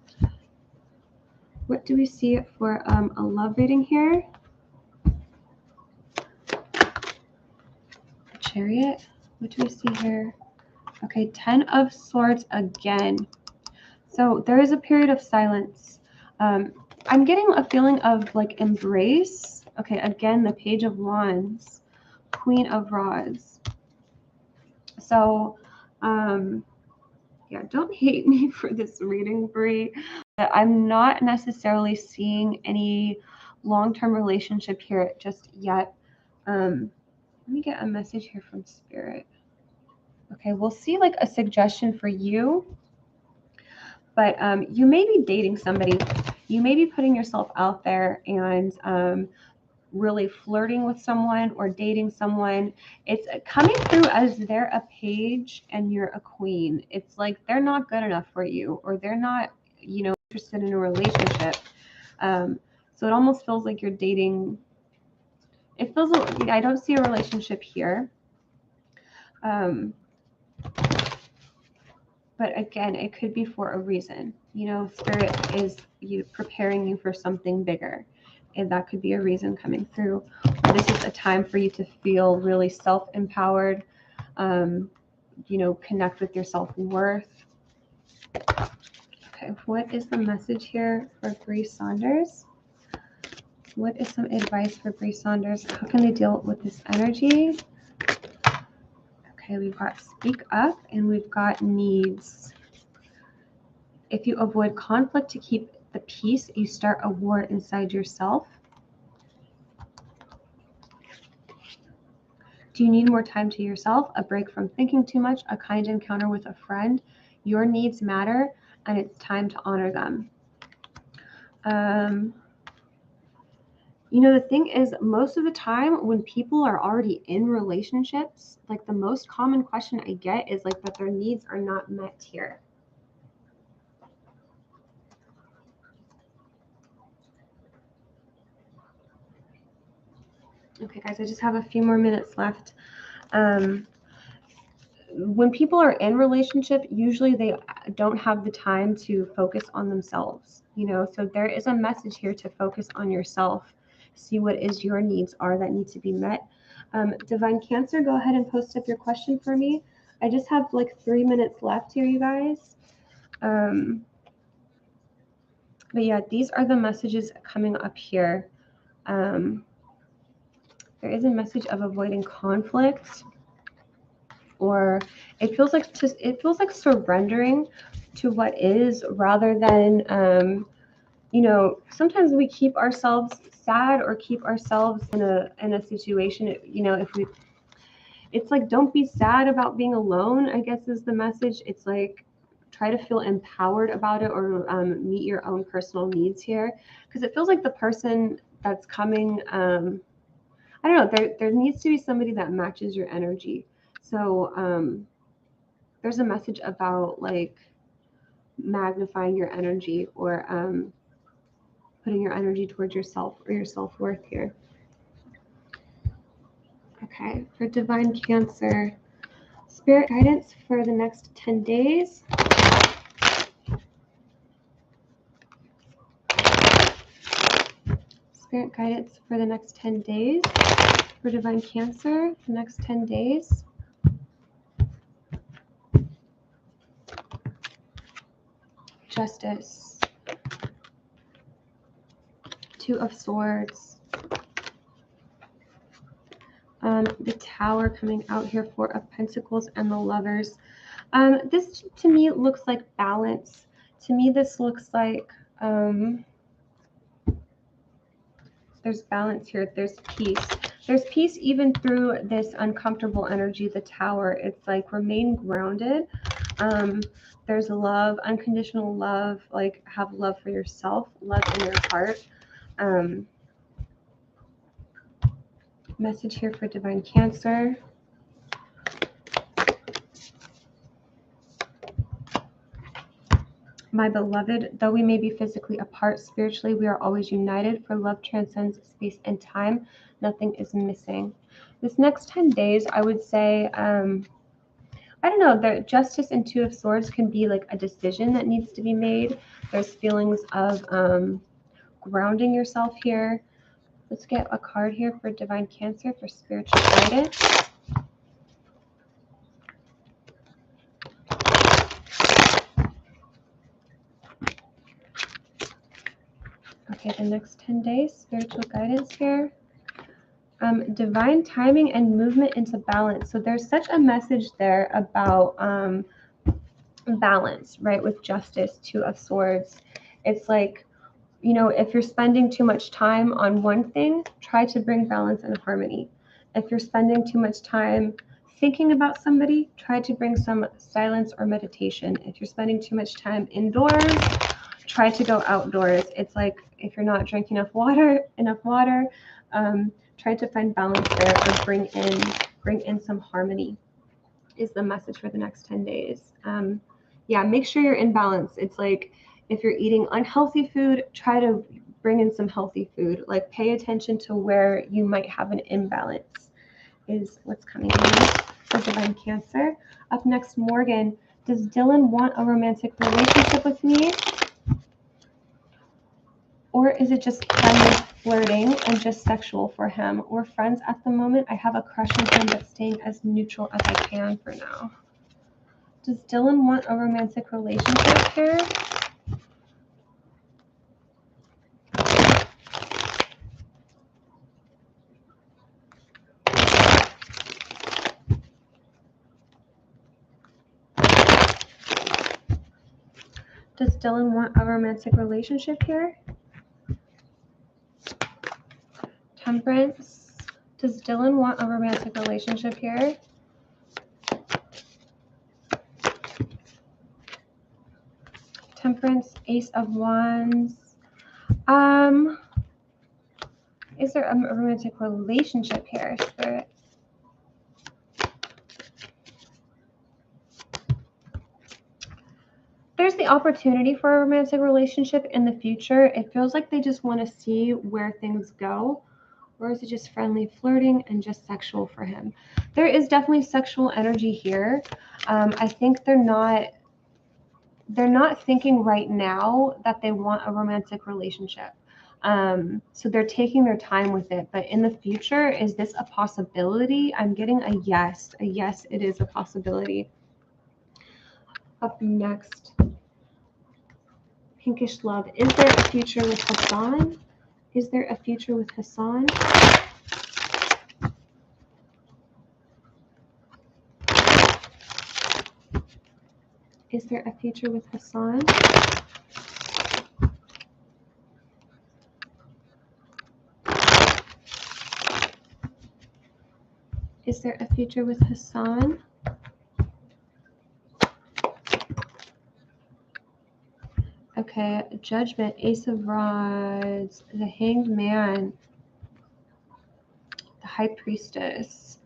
[SPEAKER 1] What do we see for a love reading here? A Chariot. What do we see here? Okay, 10 of Swords again. So there is a period of silence. I'm getting a feeling of like embrace. Okay, again, the Page of Wands, Queen of Rods. So, yeah, don't hate me for this reading, Bree. But I'm not necessarily seeing any long-term relationship here just yet. Let me get a message here from Spirit. Okay, we'll see like a suggestion for you. But you may be dating somebody. You may be putting yourself out there and really flirting with someone or dating someone. It's coming through as they're a page and you're a queen. It's like they're not good enough for you, or they're not, interested in a relationship. So it almost feels like you're dating. It feels like I don't see a relationship here. But again, it could be for a reason. Spirit is preparing you for something bigger. And that could be a reason coming through. Or this is a time for you to feel really self-empowered, you know, connect with your self-worth. Okay, what is the message here for Bree Saunders? What is some advice for Bree Saunders? How can they deal with this energy? Okay, we've got speak up and we've got needs. If you avoid conflict to keep the peace, you start a war inside yourself. Do you need more time to yourself, a break from thinking too much, a kind encounter with a friend? Your needs matter and it's time to honor them. You know, the thing is, most of the time when people are already in relationships, like the most common question I get is like that their needs are not met here. Okay, guys, I just have a few more minutes left. When people are in relationship, usually they don't have the time to focus on themselves, you know, so there is a message here to focus on yourself, see what is your needs are that need to be met. Divine Cancer, go ahead and post up your question for me. I just have like 3 minutes left here, you guys. But yeah, these are the messages coming up here. There is a message of avoiding conflict, or it feels like surrendering to what is, rather than you know, sometimes we keep ourselves sad or keep ourselves in a situation, you know, it's like, don't be sad about being alone, I guess is the message. It's like, try to feel empowered about it, or meet your own personal needs here, because it feels like the person that's coming, I don't know, there needs to be somebody that matches your energy. So there's a message about like magnifying your energy, or putting your energy towards yourself or your self-worth here. Okay, for Divine Cancer, Spirit guidance for the next 10 days. Spirit guidance for the next 10 days. For Divine Cancer, the next 10 days. Justice. Two of Swords. The Tower coming out here, Four of Pentacles, and the Lovers. This to me looks like balance. To me, this looks like there's balance here. There's peace. There's peace even through this uncomfortable energy, the Tower. It's like, remain grounded. There's love, unconditional love, like have love for yourself, love in your heart. Message here for Divine Cancer. My beloved, though we may be physically apart, spiritually we are always united, for love transcends space and time. Nothing is missing. This next 10 days, I would say, I don't know, the Justice and Two of Swords can be like a decision that needs to be made. There's feelings of grounding yourself here. Let's get a card here for Divine Cancer for spiritual guidance. Okay, the next 10 days, spiritual guidance here. Divine timing and movement into balance. So there's such a message there about balance, right? With Justice, Two of Swords. It's like, you know, if you're spending too much time on one thing, try to bring balance and harmony. If you're spending too much time thinking about somebody, try to bring some silence or meditation. If you're spending too much time indoors, try to go outdoors. It's like, if you're not drinking enough water, try to find balance there, or bring in some harmony is the message for the next 10 days. Yeah, make sure you're in balance. It's like, if you're eating unhealthy food, try to bring in some healthy food. Like, pay attention to where you might have an imbalance is what's coming in for Divine Cancer. Up next, Morgan. Does Dylan want a romantic relationship with me? Or is it just friendly flirting and just sexual for him? We're friends at the moment. I have a crush on him, but staying as neutral as I can for now. Does Dylan want a romantic relationship here? Does Dylan want a romantic relationship here? Temperance. Does Dylan want a romantic relationship here? Temperance, Ace of Wands. Is there a romantic relationship here, Spirit? There's the opportunity for a romantic relationship in the future. It feels like they just want to see where things go. Or is it just friendly flirting and just sexual for him? There is definitely sexual energy here. I think they're not thinking right now that they want a romantic relationship. So they're taking their time with it. But in the future, is this a possibility? I'm getting a yes. A yes, it is a possibility. Up next, Pinkish Love. Is there a future with Hassan? Is there a future with Hassan? Is there a future with Hassan? Is there a future with Hassan? Okay, Judgment, Ace of Rods, the Hanged Man, the High Priestess.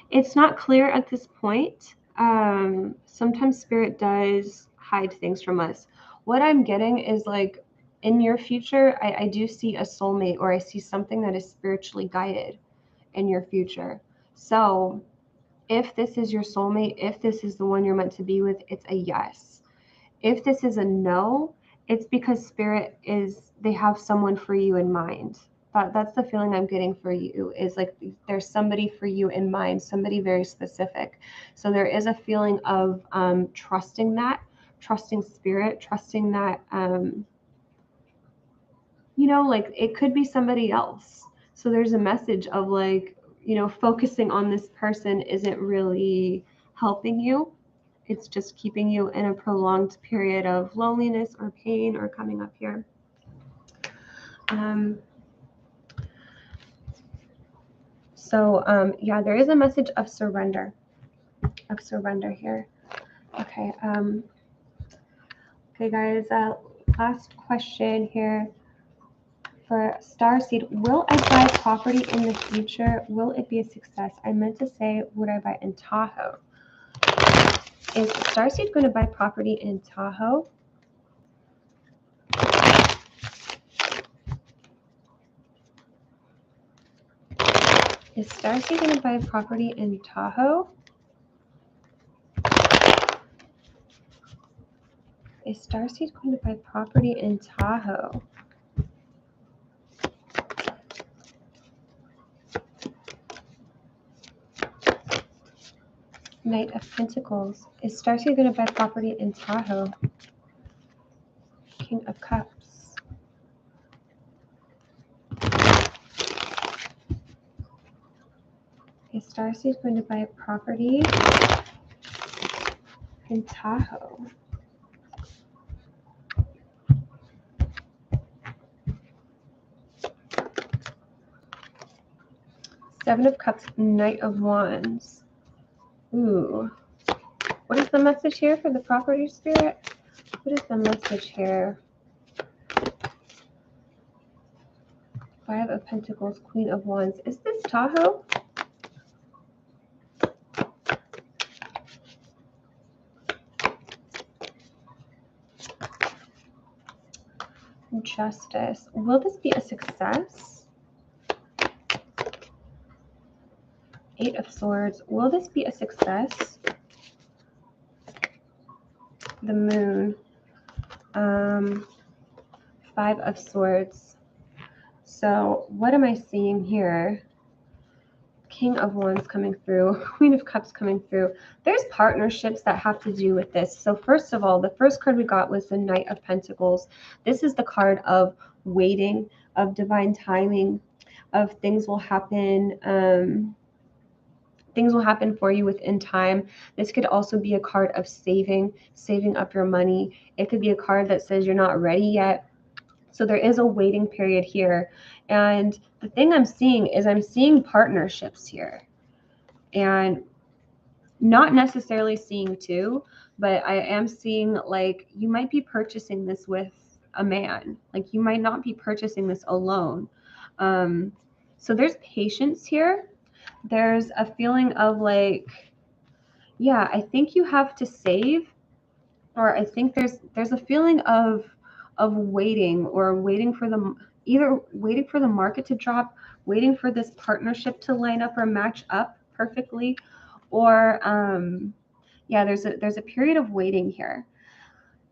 [SPEAKER 1] It's not clear at this point. Sometimes Spirit does hide things from us. What I'm getting is like in your future, I do see a soulmate, or I see something that is spiritually guided in your future. So if this is your soulmate, if this is the one you're meant to be with, it's a yes. If this is a no, it's because Spirit they have someone for you in mind. That's the feeling I'm getting for you, is like there's somebody for you in mind, somebody very specific. So there is a feeling of trusting Spirit, trusting that, like it could be somebody else. So there's a message of like, focusing on this person isn't really helping you. It's just keeping you in a prolonged period of loneliness or pain or coming up here. Yeah, there is a message of surrender here. Okay. Okay, guys, last question here for Starseed. Will I buy property in the future? Will it be a success? I meant to say, would I buy in Tahoe? Is Starseed going to buy property in Tahoe? Is Starseed going to buy property in Tahoe? Is Starseed going to buy property in Tahoe? Knight of Pentacles. Is Starseed going to buy property in Tahoe? King of Cups. Is Starseed going to buy property in Tahoe? Seven of Cups, Knight of Wands. Ooh. What is the message here for the property, Spirit? What is the message here? Five of Pentacles, Queen of Wands. Is this Tahoe? Justice. Will this be a success? Eight of Swords. Will this be a success? the Moon, 5 of Swords. So what am I seeing here? King of Wands coming through, Queen of Cups coming through. There's partnerships that have to do with this. So first of all, the first card we got was the Knight of Pentacles. This is the card of waiting, of divine timing, of things will happen. Things will happen for you within time. This could also be a card of saving up your money. It could be a card that says you're not ready yet. So there is a waiting period here. And the thing I'm seeing is I'm seeing partnerships here. And not necessarily seeing two, but I am seeing like you might be purchasing this with a man. Like you might not be purchasing this alone. So there's patience here. There's a feeling of like, yeah, I think you have to save, or I think there's a feeling of waiting, or waiting for the, either waiting for the market to drop, waiting for this partnership to line up or match up perfectly, or yeah, there's a period of waiting here.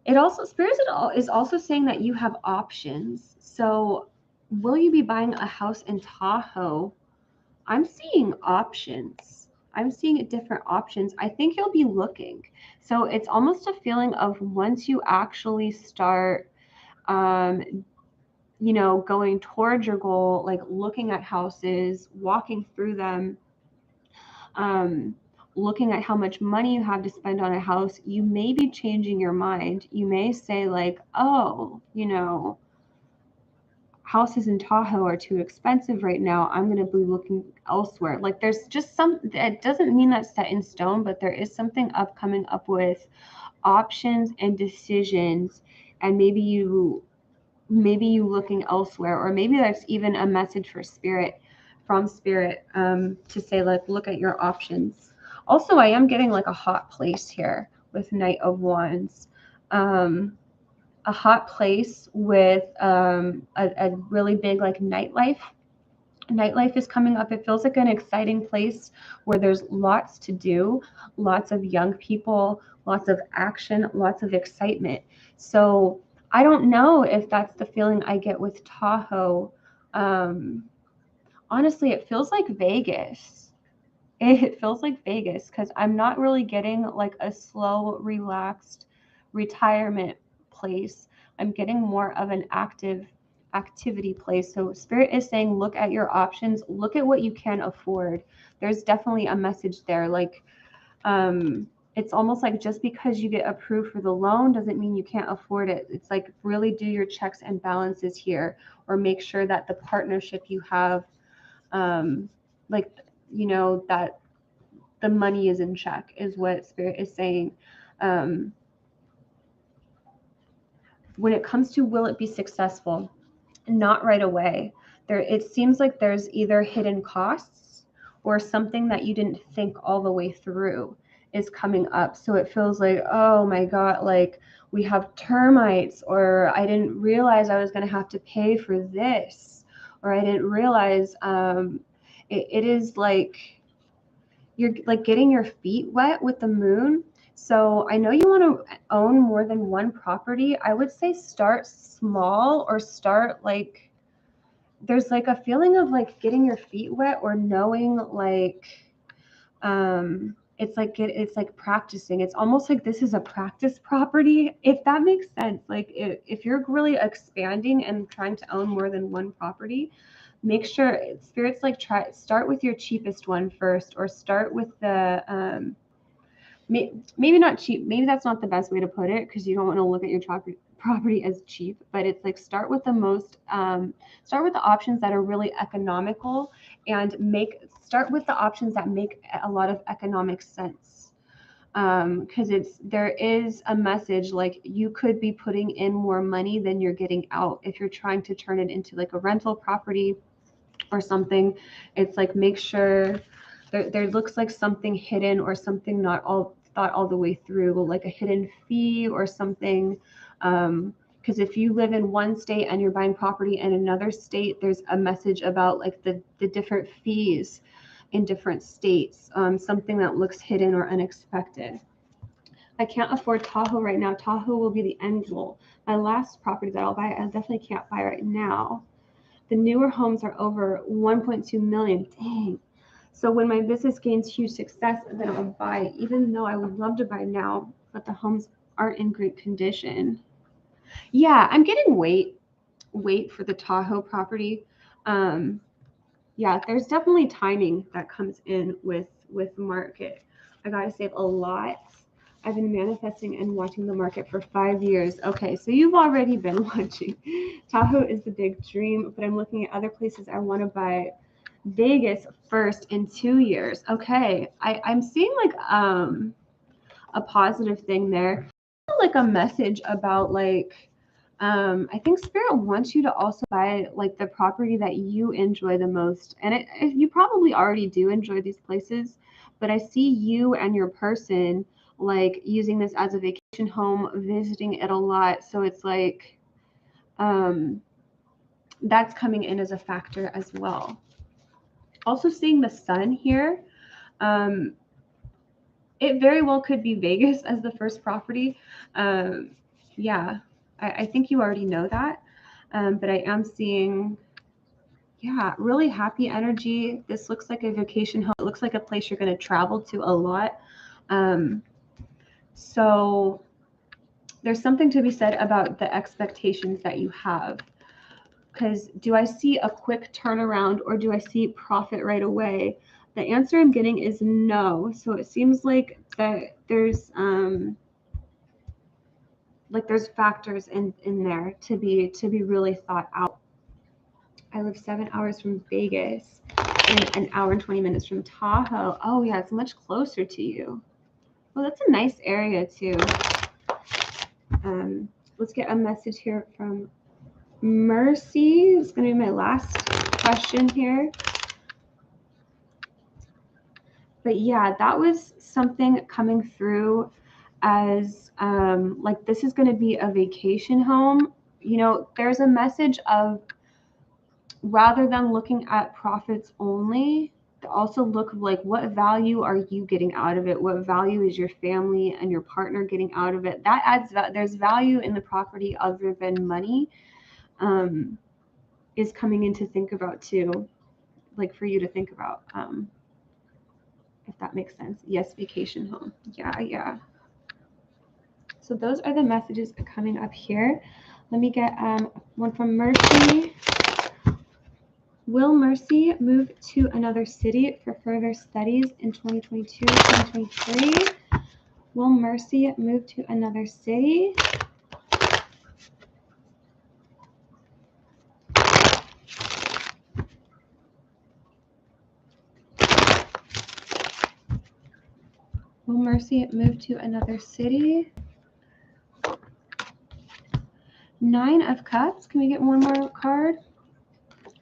[SPEAKER 1] It also, Spirit is also saying that you have options. So will you be buying a house in Tahoe? I'm seeing options. I'm seeing different options. I think you'll be looking. So it's almost a feeling of once you actually start, you know, going towards your goal, like looking at houses, walking through them, looking at how much money you have to spend on a house, you may be changing your mind. You may say like, oh, you know, houses in Tahoe are too expensive right now. I'm going to be looking elsewhere. Like there's just some, it doesn't mean that's set in stone, but there is something coming up with options and decisions. And maybe you looking elsewhere, or maybe that's even a message for Spirit, from Spirit, to say like, look at your options. Also, I am getting like a hot place here with Knight of Wands. A hot place with a really big like nightlife. Nightlife is coming up. It feels like an exciting place where there's lots to do, lots of young people, lots of action, lots of excitement. So I don't know if that's the feeling I get with Tahoe. Honestly, it feels like Vegas. It feels like Vegas because I'm not really getting like a slow, relaxed retirement place. I'm getting more of an activity place. So Spirit is saying, look at your options, look at what you can afford. There's definitely a message there. Like, it's almost like just because you get approved for the loan doesn't mean you can't afford it. It's like really do your checks and balances here, or make sure that the partnership you have, like, you know, that the money is in check, is what Spirit is saying. When it comes to will it be successful, not right away. It seems like there's either hidden costs or something that you didn't think all the way through is coming up. So it feels like, oh my God, like we have termites, or I didn't realize I was going to have to pay for this, or I didn't realize it is like you're like getting your feet wet with the Moon. So I know you want to own more than one property. I would say start small, or start like, there's like a feeling of like getting your feet wet, or knowing like, it's like practicing. It's almost like this is a practice property, if that makes sense. Like if you're really expanding and trying to own more than one property, make sure Spirit's like, start with your cheapest one first, or start with the maybe not cheap, maybe that's not the best way to put it, because you don't want to look at your property as cheap, but it's like start with the most start with the options that are really economical, and start with the options that make a lot of economic sense, because there is a message like you could be putting in more money than you're getting out if you're trying to turn it into like a rental property or something. It's like, make sure there looks like something hidden, or something not all thought all the way through, like a hidden fee or something. Because if you live in one state and you're buying property in another state, there's a message about like the different fees in different states, something that looks hidden or unexpected. I can't afford Tahoe right now. Tahoe will be the end goal. My last property that I'll buy, I definitely can't buy right now. The newer homes are over 1.2 million. Dang. So when my business gains huge success, then I'll buy, even though I would love to buy now, but the homes aren't in great condition. Yeah, I'm getting wait for the Tahoe property. Yeah, there's definitely timing that comes in with market. I gotta save a lot. I've been manifesting and watching the market for 5 years. Okay, so you've already been watching. Tahoe is the big dream, but I'm looking at other places I want to buy. Vegas first in 2 years. Okay, I'm seeing like a positive thing there, like a message about like I think Spirit wants you to also buy like the property that you enjoy the most. And you probably already do enjoy these places, but I see you and your person like using this as a vacation home, visiting it a lot. So it's like that's coming in as a factor as well. Also seeing the sun here. It very well could be Vegas as the first property. Yeah, I think you already know that. But I am seeing, yeah, really happy energy. This looks like a vacation home. It looks like a place you're going to travel to a lot. So there's something to be said about the expectations that you have. Because do I see a quick turnaround or do I see profit right away? The answer I'm getting is no. So it seems like that there's factors in there to be really thought out. I live 7 hours from Vegas and an hour and 20 minutes from Tahoe. Oh yeah, it's much closer to you. Well, that's a nice area too. Let's get a message here from Mercy. It's going to be my last question here. But yeah, that was something coming through as like this is going to be a vacation home. You know, there's a message of rather than looking at profits only, also look like what value are you getting out of it? What value is your family and your partner getting out of it? That adds there's value in the property other than money is coming in to think about too, like for you to think about. If that makes sense. Yes, vacation home. Yeah. So those are the messages coming up here. Let me get one from Mercy. Will Mercy move to another city for further studies in 2022, 2023? Will Mercy move to another city? Will Mercy move to another city? 9 of Cups. Can we get one more card?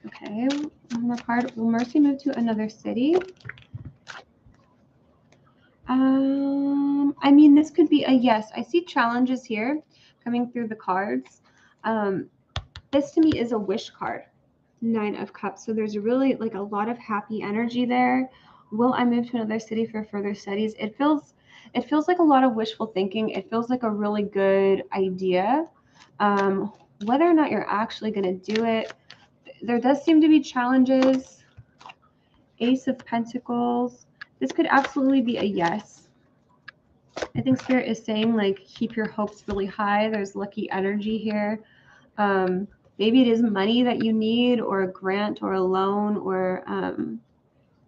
[SPEAKER 1] Okay, one more card. Will Mercy move to another city? I mean, this could be a yes. I see challenges here coming through the cards. This to me is a wish card. 9 of Cups. So there's really like a lot of happy energy there. Will I move to another city for further studies? It feels like a lot of wishful thinking. It feels like a really good idea. Whether or not you're actually going to do it, there does seem to be challenges. Ace of Pentacles. This could absolutely be a yes. I think Spirit is saying like keep your hopes really high. There's lucky energy here. Maybe it is money that you need or a grant or a loan or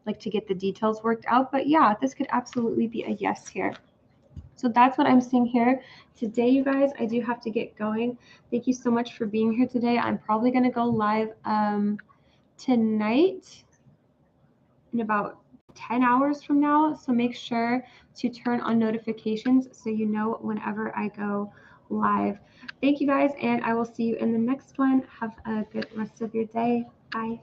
[SPEAKER 1] like to get the details worked out. But yeah, this could absolutely be a yes here. So that's what I'm seeing here today, you guys. I do have to get going. Thank you so much for being here today. I'm probably going to go live tonight in about 10 hours from now. So make sure to turn on notifications so you know whenever I go live. Thank you guys, and I will see you in the next one. Have a good rest of your day. Bye.